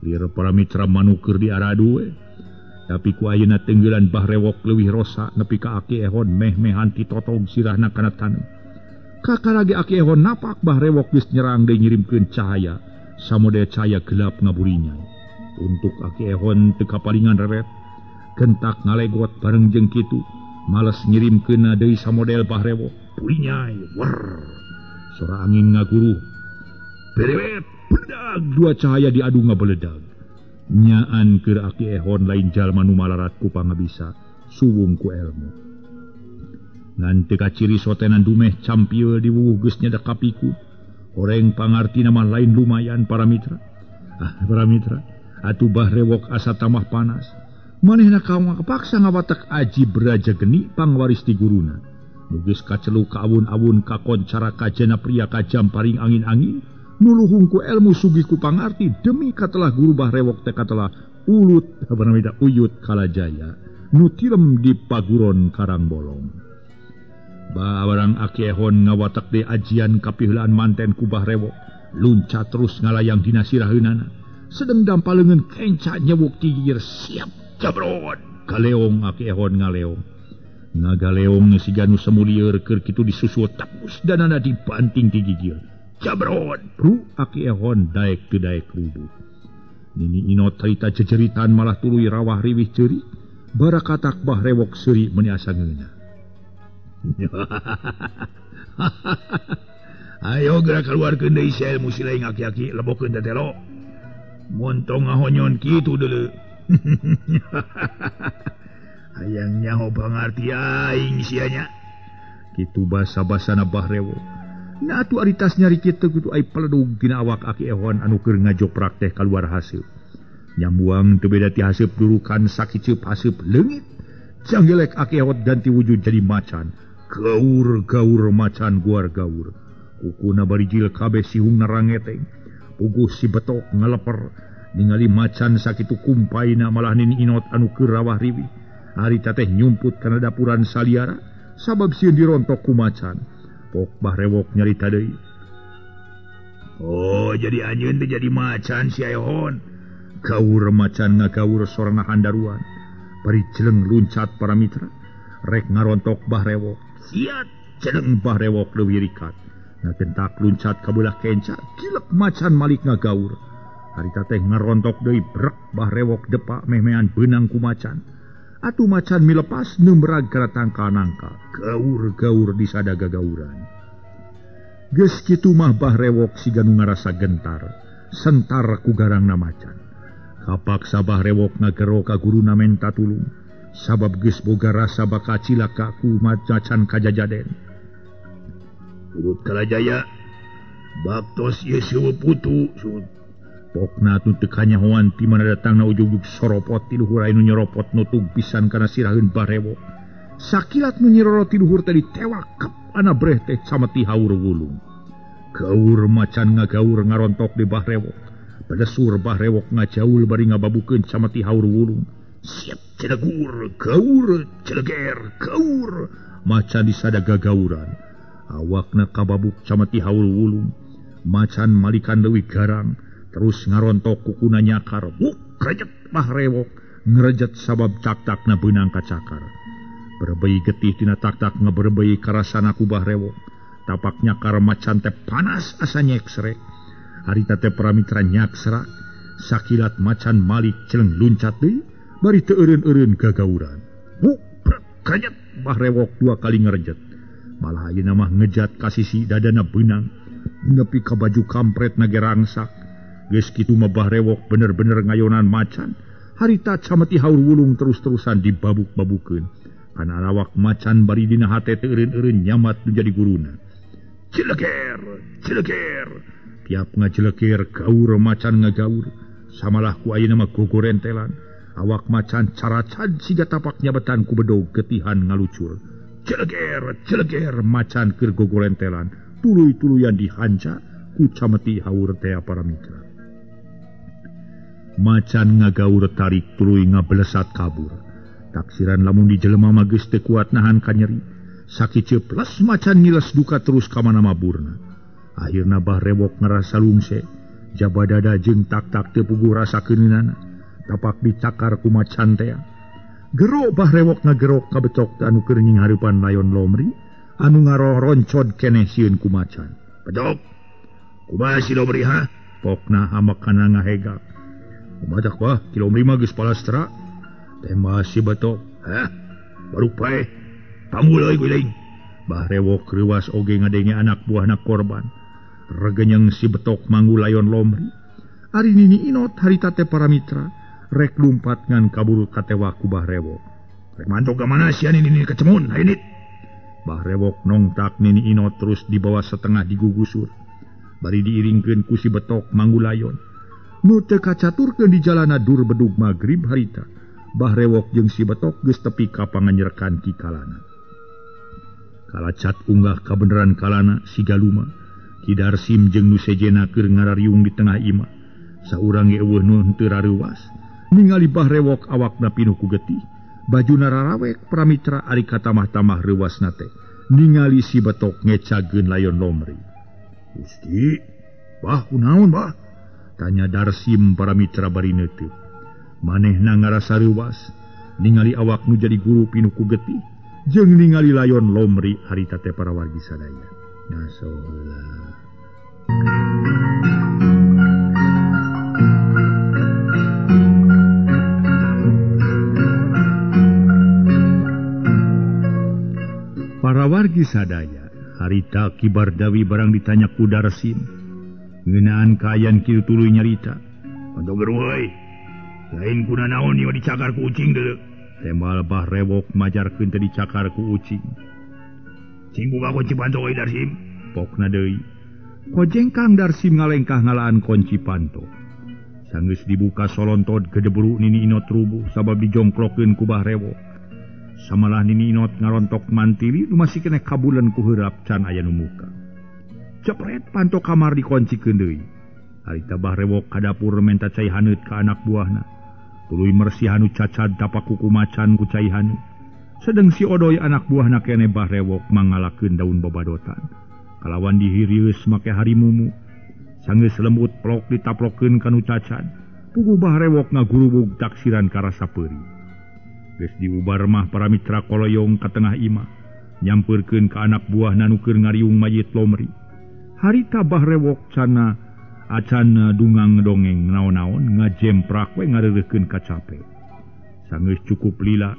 Lir para mitra manuker di aradu tapi ku ayeuna tenggelan bahrewok leuwih rosa nepi ka Aki Ehon meh-mehan ti totog sirahna kana tanem. Kakarage Aki Ehon napak bahrewok geus nyerang deui ngirimkeun cahaya samodel cahaya gelap ngaburinya. Untuk Aki Ehon teu kapalingan reret gentak ngalegot bareng jeung kitu males ngirimkeun deui samodel bahrewok burinyai wer. Sora angin ngaguruh berewet bedag dua cahaya diadu ngabeledag. Nyaan keur Aki Ehon lain jalma nu malarat ku pangabisa suwung ku ilmu. Ngan teu kaciri sotenan dumeh campieu di wuwuh geus nyadak kapiku. Oreng pangarti nama lain lumayan para mitra. Para mitra, atuh bahrewok asa tamah panas. Manehna kapaksa ngawatek aji beraja geni pangwaris ti guruna. Nu geus kaceluk ka awun-awun kakoncara kajana pria kajam paring angin-angin. Nuluhung ku ilmu sugih ku pangarti demi katelah guru bahrewok teh katelah uyut kalajaya nu tirem di paguron karang bolong. Barang Aki Ehon ngawatak de ajian kapiheulaan manten ku bahrewok luncat terus ngalayang dina siraheunana sedeng dampaleungeun kenca nyewuk tigir siap cabrod kaleong. Aki Ehon ngaleong ngagaleong siga nu semulieur keur kitu disusul tapus danana dibanting ti gigir. Cabrod, bro, Aki Ehon daek teu daek rubuh. Nini inot carita jejeritan malah tuluy rawah riwih ceuri. Barakatak bahrewok seuri meuni asa ngeunah. Ayo gerak keluarkeun deui si ilmu si laing aki-aki lebokeun tetelo. Montong ngahonyon kitu deuleu. Hayang nyaho pangarti aing sianya. Kitu basa-basana bahrewok. Nah atuh ari tas nyari kitu kudu ai peledug tina awak Aki Ehon anu keur ngajoprak teh kaluar haseup. Nyambuang teu beda ti haseup durukan sakiceup haseup leungit. Janggelek Aki Ehon ganti wujud jadi macan. Gaur macan guar gaur. Kukuna barijil kabeh sihungna rangeteng. Puguh si betok ngaleper. Ningali macan sakitu kumpaina malah nini inot anu keur rawah riwih. Harita teh nyumput kana dapuran saliara sabab sieun dirontok ku macan. Pok bahrewok nyarita deui. Oh, jadi anjeun teh jadi macan si Ehon. Gaur macan ngagaur sorana handaruan. Bari jeleng luncat para mitra. Rek ngarontok bahrewok. Siat jeleng bahrewok leuwih rikat. Ngagentak luncat ka beulah kenca, gilek macan malik ngagaur. Harita teh ngarontok deui brek bahrewok depak meh-mehan beunang ku macan. Atuh macan milepas nembrag kana tangka-nangka. Gaur-gaur di sada gagauran. Geus kitu mah bahrewok siga nu ngarasa gentar. Sentar ku garangna macan. Kapaksa bahrewok ngagero ka guruna menta tulung. Sabab geus boga rasa baka cilaka ku macan kajajaden. Urut kalajaya. Baktos ieu seueuh putu. Pokna tu teu kanyahoan ti mana datangna ujug-ujug soropot ti luhur anu nyoropot nutug pisan kana siraheun bahrewok. Sakilat nu nyiroro ti luhur tadi tewakep ana breh teh cameti haur wulung. Gaur macan ngagaur ngarontok di bahrewok. Padasur bahrewok ngajaul bari ngababukeun cameti haur wulung. Siap celegur, gaur, celeger, gaur. Macan disada gagauran. Awakna kababuk cameti haur wulung. Macan malikan leuwih garang. Terus ngarontok kukuna nyakar. Krejet bahrewok. Ngerejet sabab cak-takna beunang kacakar. Berbei getih tina tak-tak ngeberbei karasana ku bahrewok. Tapak nyakar macan teh panas asa nyeksrek. Harita teh pramitra nyaksrak. Sakilat macan malik celeng luncat deui. Bari teu eureun-eureun gagauran. Krejet bahrewok dua kali ngerejet. Malah ayeuna mah ngejat ka sisi dadana beunang. Nepi ka baju kampret nage rangsak. Geus kitu mah bahrewok bener-bener ngayonan macan. Harita cameti haur wulung terus-terusan dibabuk-babukeun. Kana lawak macan bari dina hate teu eureun-eureun nyamat nu jadi guruna. Celeger, celeger. Tiap ngajeleger gaur macan ngagaur. Samalah ku ayeuna mah gogorentelan. Awak macan caracad siga tapak nyabetan ku bedog getihan ngalucur. Celeger, celeger macan keur gogorentelan. Tuluy-tuluyan dihanca ku cameti haur teh para mitra. Macan ngagaur tarik tuluy ngabelesat kabur. Taksiran lamun di jelema mah geus teu kuat nahan ka nyeri. Sakiceup les macan ngiles duka terus ka mana maburna. Akhirna bah rewok ngerasa lungse, jaba dada jeung tak-tak teu puguh rasa keuninana, tapak dicakar ku macan teh. Gerok bah rewok ngagerok kabetok anu keur nyinghareupan layon Lomri, anu ngaroncod keneh sieun ku macan. "Betok, kumaha si Lomri ha?" Pokna hamakana ngahegak. "Kumaha bah, ki Lomri mah geus palastra." Tembah si betok. "Hah? Baru pae. Pamuleuy guling." Bah rewok reuwas oge ngadenge anak buahna korban. Regenyeng si betok manggu layon Lomri. Ari Nini Inot harita teh para mitra rek lumpat ngan kaburu katewa ku bah rewok. "Rek mantok ka mana sia Nini kecemun, hayu nit." Bah rewok nongtak Nini Inot terus dibawa setengah digugusur. Bari diiringkeun ku si betok manggu layon. Nu teu kacaturkeun di jalana dur bedug magrib harita. Bah rewok jeung si betok geus tepi ka panganyerkan ki kalana. Kalacat unggah kabeneran kalana si Galuma, Ki Darsim jeung nu sejena keur ngarariung di tengah imah. Saurang ge eueuh nu teu rareuwas, ningali bah rewok awakna pinuh ku getih, bajuna rarawek pramitra ari katamah-tamah reuwasna teh. Ningali si betok ngecageun layon Lomri. "Gusti, bah kunaon bah?" tanya Darsim pramitra bari neuteuk. Manehna ngarasa reuwas, ningali awak nu jadi guru pinuh ku getih, jeung ningali layon Lomri harita teh para wargi sadaya. Nasolah. Para wargi sadaya, harita Ki Bardawi barang ditanya ku Darsim, ngeunaan kaayan kieu tuluy nyarita. "Panto geruy, lain kuna naon ieu dicakar ku ucing deuleu." Tembal bah rewok majarkeun teh dicakar ku ucing. "Cing buka kunci panto euy Darsim," pokna deui. Kojengkang Darsim ngalengkah ngalaan kunci panto. Sanggeus dibuka solontod gedeburu Nini Inot rubuh sabab dijongklokeun ku bah rewok. Samalah Nini Inot ngarontok mantili nu masih keneh kabulen ku heurap can aya nu muka. Cepret panto kamar dikoncikeun deui. Harita bah rewok ka dapur menta cai haneut ka anak buahna. Tuluy mersihan nu cacad tapak kuku macan ku cai haneut. Sedeng si Odoy anak buahna keneh bah rewok mangalakeun daun babadotan. Kalawan dihirius make harimumu. Sanggeus lembut plok ditaplokeun ka nu cacad. Puguh bah rewok ngagurubug taksiran ka rasa peuri. Geus diubar mah para mitra koloyong ka tengah imah, nyampeurkeun ka anak buahna nu keur ngariung mayit Lomri. Harita bah rewok cana acan dungang dongeng naon-naon ngajemprak we ngareureukeun ka cape. Sanggeus cukup lila,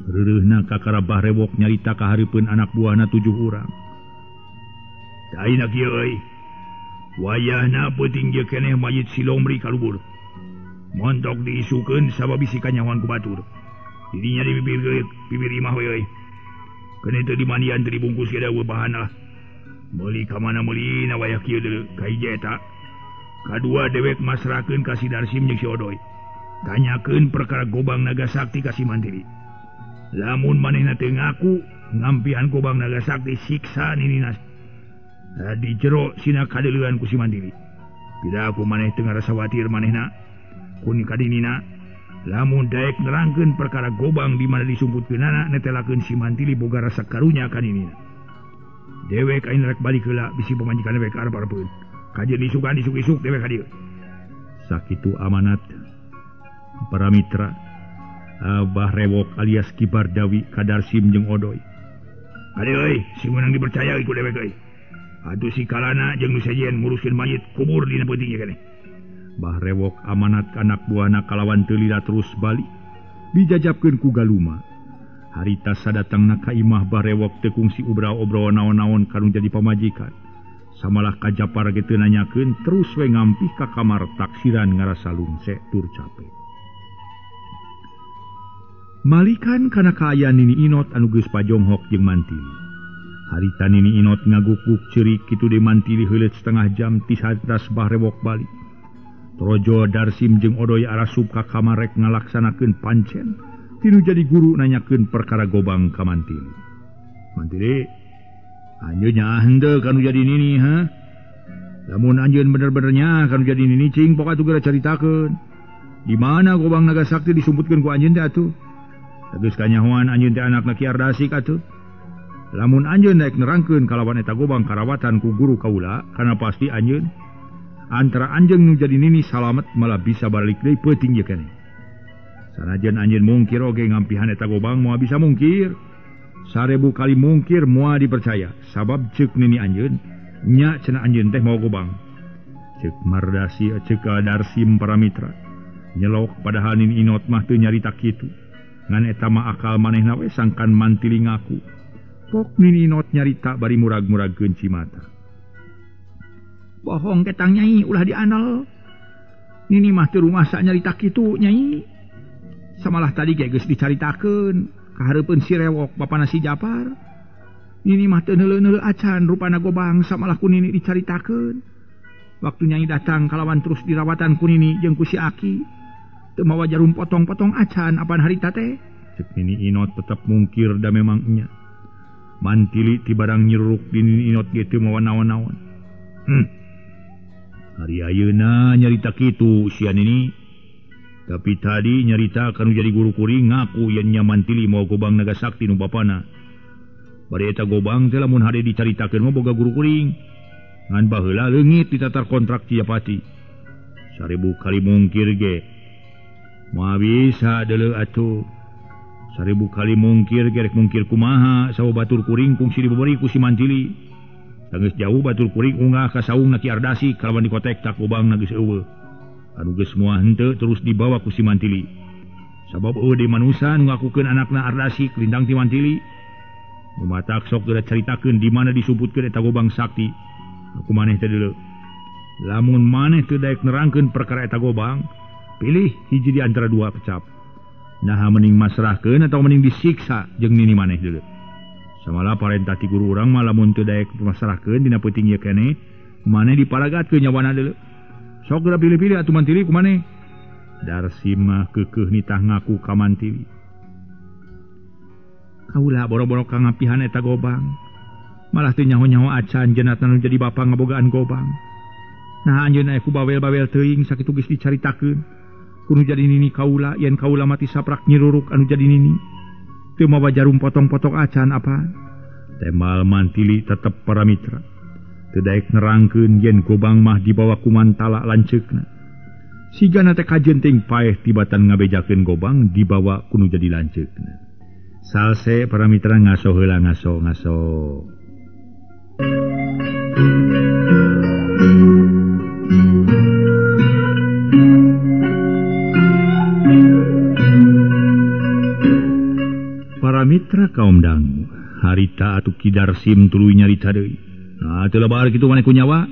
reureuhna ka karabah rewok nyarita ka hareupeun anak buahna 7 urang. "Daina kieu euy, wayahna peuting ieu keneh mayit si Lomri kalubur. Montok diisukeun sababisi kanyawan ku batur. Didinya di bibir imah we euy. Keneh teu dimandian teu dibungkus ge dawe bahanna. Meuli ka mana meulina wayah kieu deuleu ka hiji eta. Kadua dewek masrakeun ka si Darsim jeung si Odoy. Tanyakeun perkara Gobang Naga Sakti ka si Mantili. Lamun manehna teu ngaku, ngampihan Gobang Naga Sakti siksa ninina. Di jero sina kadeuleuan ku si Mantili. Pida aku maneh teu ngarasa watir manehna. Kun kadinina, lamun daek nerangkeun perkara Gobang di mana disumputkeunana netelakeun si Mantili boga rasa karunya ka ninina. Dewek ain rek balik heula bisi pamajikan dewek arep-arepeun. Kajeun isukan isuk-isuk dewek ka dieu. Sakitu amanat para mitra Abah Rewok alias Ki Bardawi ka Darsim jeung Odoy. "Kade euy, sing meunang dipercaya iku dewek euy. Atuh si kalana jeung nu sejen nguruskeun mayit kubur dina peuting keneh." Bah Rewok amanat anak buahna kalawan teu lila terus balik dijajabkeun ku Galuma. Harita sadatangna ka imah Bah Rewok teu kungsi obrol-obrol naon-naon kanu jadi pamajikan. Samalah kajapar ge teu nanyakeun terus we ngampih ka kamar taksiran ngarasa lungse tur capek. Malikan kana kaayaan Nini Inot anu geus pajonghok jeung Mantili. Harita Nini Inot ngagukuk ceurik kitu de Mantili heuleut setengah jam ti sadas Bah Rewok balik. Trojo Darsim jeung Odoy arasup ka kamar rek ngalaksanakeun pancen. Tinu jadi guru nanyakeun perkara Gobang ka Mantili. "Mantili, anjeun nyaah henteu kanu jadi nini ha? Lamun anjeun bener-bener nyaah kanu jadi nini cing pok atuh geura caritakeun. Di mana Gobang Naga Sakti disumputkeun ku anjeun teh atuh? Geus kanyahoan anjeun teh anakna Ki Ardasik atuh. Lamun anjeun daek nerangkeun kalawan eta gobang karawatan ku guru kaula, kana pasti anjeun antara anjeun nu jadi nini salamet malah bisa balik deui peuting ieu keneh. Sanajan anjeun mungkir oge ngampihan eta gobang moal bisa mungkir. 1000 kali mungkir moal dipercaya, sabab ceuk nini anjeun nya cenah anjeun teh mau gobang. Ceuk Mardasi ceuk Darsim Paramitra nyelok padahal nini Inot mah teu nyarita kitu. Ngan eta mah akal manehna we sangkan mantili ngaku. Pok nini Inot nyarita bari murag-muragkeun cimata. Bohong ketang Nyai ulah diandal. Nini mah teu rumasa nyarita kitu Nyai. Samalah tadi ge geus dicaritakeun ka hareupeun si Rewok bapana si Japar. Nini mah teu neuleuh-neuleuh acan rupana gobang samalah ku nini dicaritakeun. Waktu Nyai datang kalawan terus dirawatan ku nini jeung ku si Aki. Teu mawa jarum potong-potong acan apaan harita teh. Ceuk nini Inot tetep mungkir da memang nya. Mantili ti barang nyeruk di nini Inot ge teu mawa naon-naon. Hari ayeuna nyarita kitu sia nini. Tapi tadi nyarita kanu jadi guru kuring ngaku yen nya mantili mau gobang naga sakti nu bapana. Bari eta gobang teh lamun hade dicaritakeun mah boga guru kuring. Ngan baheula leungit ditatar kontrak Ciapati. 1000 kali mungkir ge. Moal bisa deuleu atuh. 1000 kali mungkir ge rek mungkir kumaha sawo batur kuring kungsi diberi ku si mantili. Geus jauh batur kuring unggah ka saung Ki Ardasi kalawan dikotek tak gobang geus eueuh. Anu geus moal henteu terus dibawa ku si mantili. Sabab eueuh deui manusa nu ngakukeun anakna Ardasi kelintang ti mantili. Nu matak sok geura caritakeun di mana disebutkeun eta gobang sakti. Aku maneh teh deuleu. Lamun maneh teu daek nerangkeun perkara eta gobang, pilih hiji di antara dua kecap. Nah mending masrahkeun atau mending disiksa jeung nini maneh deuleu. Samalah parentah ti guru urang mah lamun teu daek masrahkeun dina peuting ieu keneh, maneh diparagatkeun nyawana deuleu. Sok geura pilih-pilih atuh mantili kumaneh. Darsim mah keukeuh nitah ngaku ka mantili. Kaula boro-boro kangapihan eta gobang. Malah teu nyaho-nyaho acan jenatna nu jadi bapa ngabogaan gobang. Nah anjeun aya ku bawel-bawel teuing sakitu geus dicaritakeun. Kudu jadi nini kaula yen kaula mati saprak nyiruruk anu jadi nini. Teu mawa jarum potong-potong acan apa. Temal mantili tetep Paramitra. Teu daek nerangkeun yen gobang mah dibawa ku mantala lanceukna. Sigana teh kajenting paeh tibatan ngabejakeun gobang dibawa kudu jadi lanceukna. Salse Paramitra ngaso heula ngaso. Paramitra kaum dangu harita atuh Ki Darsim tuluy nyarita deui. Nah teu lebar kitu maneh ku nyawa.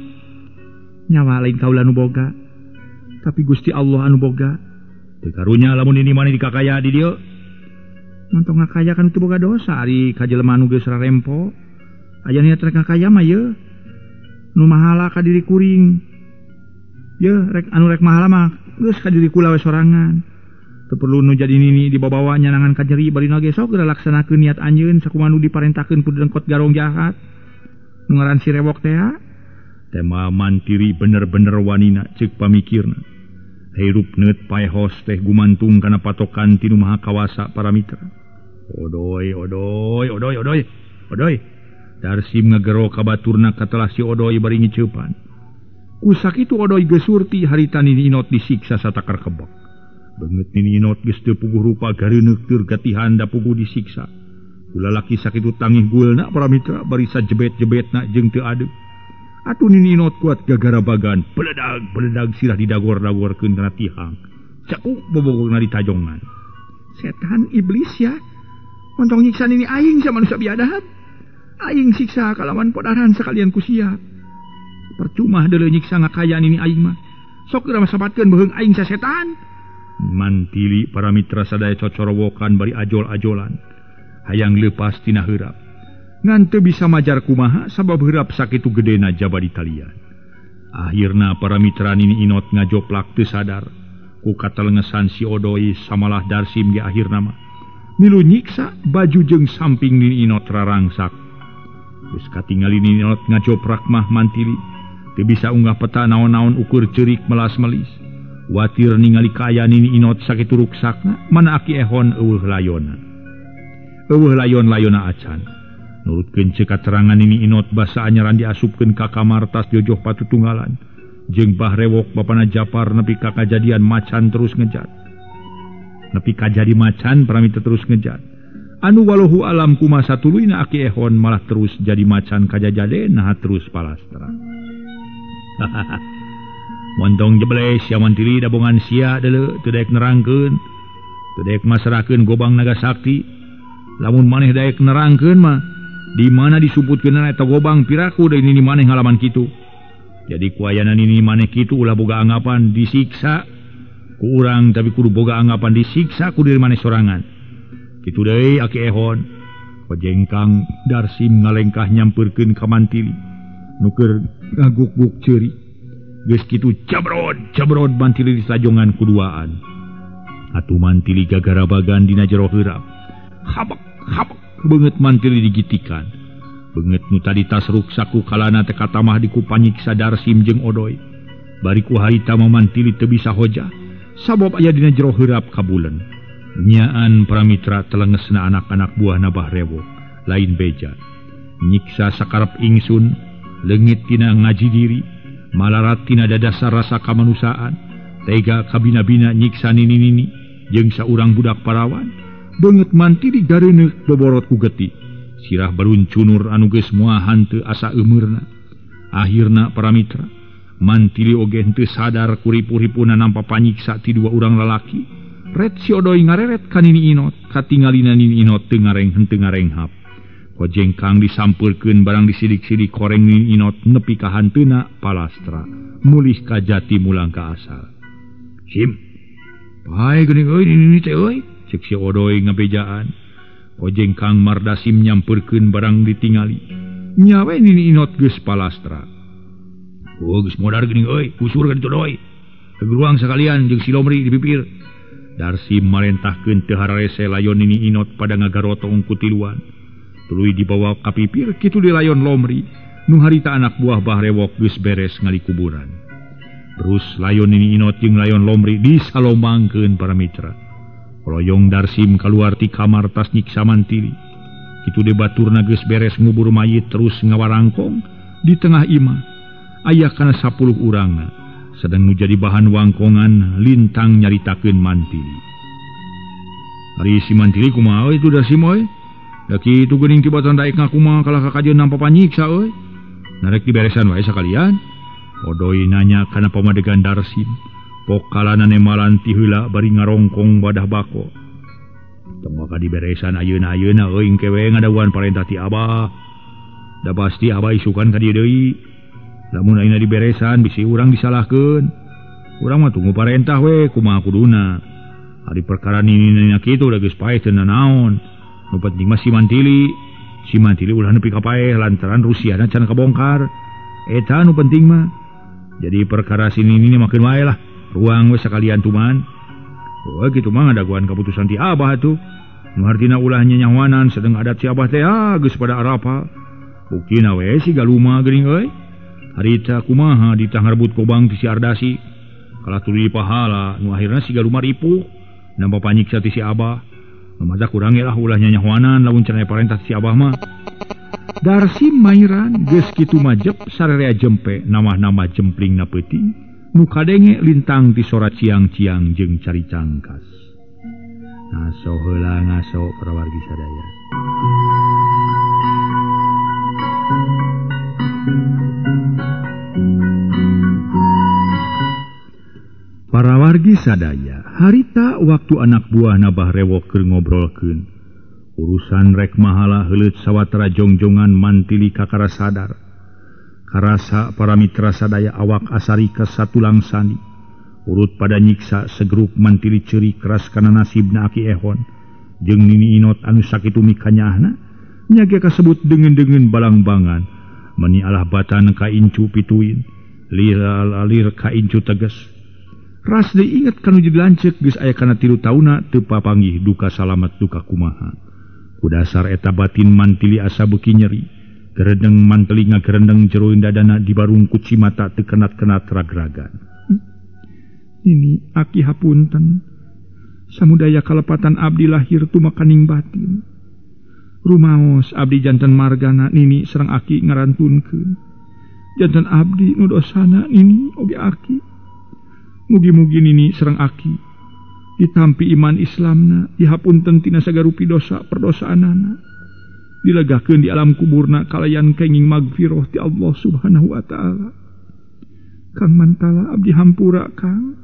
Nyawa lain kaula nu boga. Tapi Gusti Allah anu boga. Teu karunya lamun ini maneh dikakaya di dieu. Montong ngakaya kan teu boga dosa ari kajelema anu geus rarempo. Aya niat rek ngakaya mah ye. Nu mahala ka diri kuring. Ye rek anu rek mahala mah geus ka diri kula we sorangan. Teu perlu nu jadi nini dibawa nyanangan ka nyeri bari na ge sok geura laksanakeun niat anjeun sakumaha nu diparentahkeun ku dengkot garong jahat. Nu ngaran si Rewok teh. Tema mantiri bener-bener wanina ceuk pamikirna. Hirup neut paehos teh gumantung kana patokan ti nu maha kawasa Paramitra. Odoy. Darsim ngagero ka baturna katelah si Odoy bari ngiceupan. Ku sakitu Odoy geus surti harita nini Inot disiksa satakar kebak. Beungeut nini Inot geus teu puguh rupa gareuneuk teur gatihan da puguh disiksa. Kula laki sakitu tangih guelna Paramitra bari sajebet-jebetna jeung teu adeu. Atuh nini Inot kuat gagara bagan beledag sirah didagor-dagorkeun kana tihang. Cakuk bobogna ditajongan. Setan iblis ya. Montong nyiksa nini aing sa manusia biadab. Aing siksa kalawan podaran sakalian kusia. Percuma deuleu nyiksa ngakaya nini aing mah. Sok geura masabatkeun beuheung aing sa setan. Mantili Paramitra sadaya cocorowokan bari ajol-ajolan. Hayang leupas tina heurap. Ngan teu bisa majar kumaha sabab heurap sakitu gedena jaba di talian. Akhirna Paramitra nini Inot ngajoplak teu sadar. Ku katelengesan si Odoy samalah Darsim ge akhirna mah. Milu nyiksa baju jeung samping nini Inot rarangsak. Geus katingali nini Inot ngajoprak mah mantili. Teu bisa unggah peta naon-naon ukur ceurik melas-melis. Watir ningali kaya nini Inot sakitu ruksakna mana aki ehon eueuh layonna. Eueuh layon-layonna acan. Nurutkeun ceuk katerangan Nini Inot basa anyaran diasupkeun ka kamar tas jojoh patutunggalan. Jeung Bah Rewok bapana Japar nepi ka kajadian macan terus ngejat. Nepi kajadi macan Pramitra terus ngejat. Anu walahu alam kumaha satuluyna Aki Ehon malah terus jadi macan kajajade nah terus palastra. Montong jebles sia mantili dabongan sia deuleu teu daek nerangkeun. Teu daek masrakeun gobang naga sakti. Lamun maneh daek nerangkeun mah di mana disebutkeunna eta gobang piraku deui Nini maneh ngalaman kitu. Jadi kuayana Nini maneh kitu ulah boga anggapan disiksa ku urang tapi kudu boga anggapan disiksa ku diri maneh sorangan. Kitu deui Aki Ehon. Pajengkang Darsim ngalengkah nyampeurkeun ka mantili nu keur ngaguk-guk ceuri. Geus kitu cabrod mantili disajongan kuduaan. Atuh mantili gagarabagan dina jero heurap. Habak beungeut mantili digitikan. Beungeut nu tadi tasruk saku kalana teh katamah di ku panyiksa Darsim jeung Odoy. Bari ku harita mantili teu bisa hojah sabab aya dina jero heurap kabulen. Nyaan Pramitra telengesna anak-anak buahna Bah Rewok lain beja. Nyiksa sakarep ingsun, leungit tina ngaji diri, malarat tina dadasar rasa kamanusaan, tega kabina-bina nyiksa nini-nini jeung saurang budak parawan. Beungeut mantili gareuneuk boborot ku geti. Sirah baruncunur anu geus moal hanteu asa eumeurna. Akhirna Pramitra mantili oge henteu sadar kurip-uripuna nampa panyiksa ti dua urang lalaki. Ret si Odoy ngareret ka Nini Inot, katingalina Nini Inot teu henteu ngarenghap. Kojengkang disampeurkeun barang disidik-sidik koreng Nini Inot nepi ka hanteuna palastra, mulih ka jati mulang ka asal. Sim, pae geuning euy Nini teh euy, ceuk si Odoy ngabejaan. Kojengkang Mardasim nyampeurkeun barang ditingali. Nya we Nini Inot geus palastra. Oh geus modar geuning euy, kusur ka ditu Odoy. Kegeruang sakalian jeung si Lomri di bibir. Darsim marentahkeun teu hararese layon Nini Inot pada ngagaroto ku tiluan. Tuluy dibawa ka pipir kitu di layon Lomri nu harita anak buah Bah Rewok geus beres ngali kuburan. Terus layon Nini Inot jeung layon Lomri disalombangkeun para mitra. Royong Darsim kaluar ti kamar tas nyiksa mantili. Kitu de baturna geus beres ngubur mayit terus ngawarangkong di tengah imah. Aya kana 10 urangna. Sedang menjadi bahan wangkongan lintang nyaritakeun mantili. Ari si mantili kumaha itu Darsim euy? Da kitu geuning tibatan daek ngakumaha kalah kakajeun nampa panyiksa euy. Narek diberesan wae sakalian. Odoy nanya kana pamadegan Darsim. Pokalana nemalan ti heula bari ngarongkong wadah bako. Teu ka diberesan ayeuna-ayeuna euy engke we ngadaguan parentah ti Abah. Da pasti Abah isukan ka dieu deui. Lamun ayeuna diberesan bisi urang disalahkeun. Urang mah tunggu parentah we kumaha kuduna. Ari perkara nini-nina kitu da geus paeh teu nanaon. Nu penting mah si mantili ulah nepi ka paeh lantaran Rusiana can kabongkar. Eta nu penting mah. Jadi perkara si nini makeun wae lah. Ruang we sakalian tuman. Oh kitu mah ngadaguan kaputusan ti Abah atuh. Nu hartina ulah nyanyawanan sedeng adat si Abah teh geus pada arapa. Buktina we si galuma geuning euy. Harita kumaha ditah ngarebut kobang ti si Ardasi. Kalah tuluy pahala nu akhirna si galuma ripuh nampa panyiksa ti si Abah. Mamadak urang lah ulah nyanyawanan lamun cenah parentah si Abah mah. Darsim mairan geus kitu majep sararea jempe nama-nama jemplingna peuting nu kadenge lintang ti sorat ciang-ciang jeung cari cangkas. Ngaso heula ngaso para wargi sadaya. Para wargi sadaya, harita waktu anak buah Bah Rewok keur ngobrolkeun. Urusan rek mahala heuleut sawatara jongjongan mantili kakara sadar. Karasa para mitra sadaya awak asari ka satulang sani. Urut pada nyiksa segeruk mantili ceuri keras kana nasibna Aki Ehon jeung Nini Inot anu sakitu mikanyahna nya ge kasebut deungeun-deungeun balangbangan. Meni alah batan ka incu pituin, lir ka incu teges. Ras deui inget kanu jadi lanceuk geus aya kana 3 tauna teu papanggih duka salamet duka kumaha. Ku dasar eta batin mantili asa beuki nyeri. Gerendeng manteli ngagerendeng jero dadana dibarungkut si mata teu kenat-kenat ragragan. Ini Aki hapunten. Samudaya kalepatan abdi lahir tumakaning batin. Rumaos abdi janten margana nini sareng aki ngarantunkeun. Janten abdi nu dosana nini oge aki. Mugi-mugi nini sareng aki ditampi iman Islamna, dihapunten tina sagarupi dosa perdosaanana, dilegakeun di alam kuburna kalayan kenging magfirah ti Allah Subhanahu wa taala. Kang mantala abdi hampura Kang.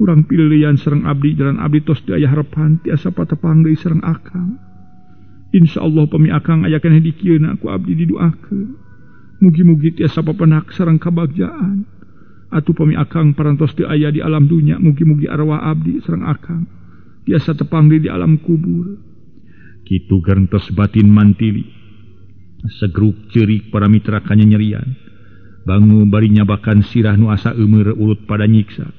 Urang pileuyan sareng abdi jalan abdi tos teu aya harepan tiasa patepang deui sareng Akang. Insyaallah pami Akang aya keneh di kieuna ku abdi didoakeun. Mugi-mugi tiasa papenak sareng kabagjaan. Atuh pami Akang parantos teu aya di alam dunya, mugi-mugi arwah abdi sareng Akang tiasa tepang deui di alam kubur. Kitu gerntos batin mantili. Segruk ceurik para mitra kanyanyerian. Bangu bari nyabakan sirah nu asa eumeur urut pada nyiksa.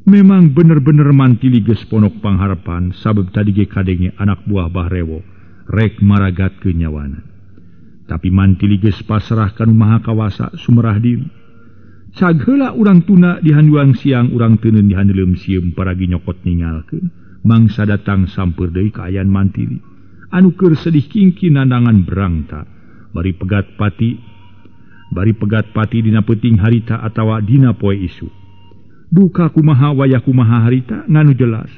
Memang bener-bener mantili geus ponok pangharapan sabab tadi ge kadenge anak buah Bahrewo rek maragatkeun nyawana. Tapi mantili geus pasrah ka nu Maha Kawasa sumerah diri. Sageula urang tuna di handuang siang urang teuneun di handeuleum sieum paragi nyokot ningalkeun. Mangsa datang sampeur deui ka ayan mantili. Anu keur sedih kingki nandangan berangta. Bari pegat pati dina peuting harita atawa dina poe isu. Duka kumaha wayah kumaha harita nganu jelas.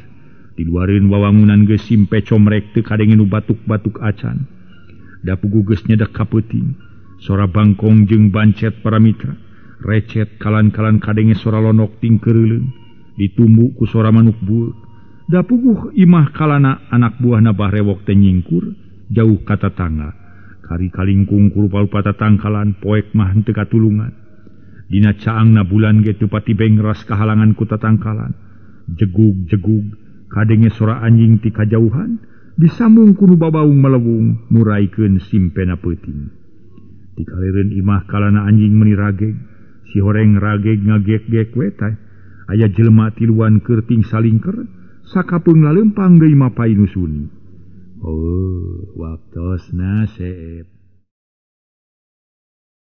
Di luareun wawangunan geus simpe comrek teu kadenge nu batuk-batuk acan. Da puguh geus nyedak ka peuting. Sora bangkong jeung bancet para mitra. Recet kalan-kalan kadenge sora lonok ting keureuleung. Ditumbu ku sora manuk bueuk. Da puguh imah kalana anak buahna Bahrewok teh nyingkur jauh ka tatangga. Kari kalingkung ku rupa-rupa tatangkalan poek mah henteu katulungan. Dina caangna bulan ge teu pati bengras kahalangan ku tatangkalan. Jegug-jegug kadenge sora anjing ti kajauhan disambung ku nu babaung melewung muraikeun simpena peuting. Di kaleureun imah kalana anjing meuni rageg, si horeng rageg ngagek-gek we teh. Aya jelema tiluan keur ting salingker, sakapeung laleumpang deui mapai nu suni. Oh, waktosna seep.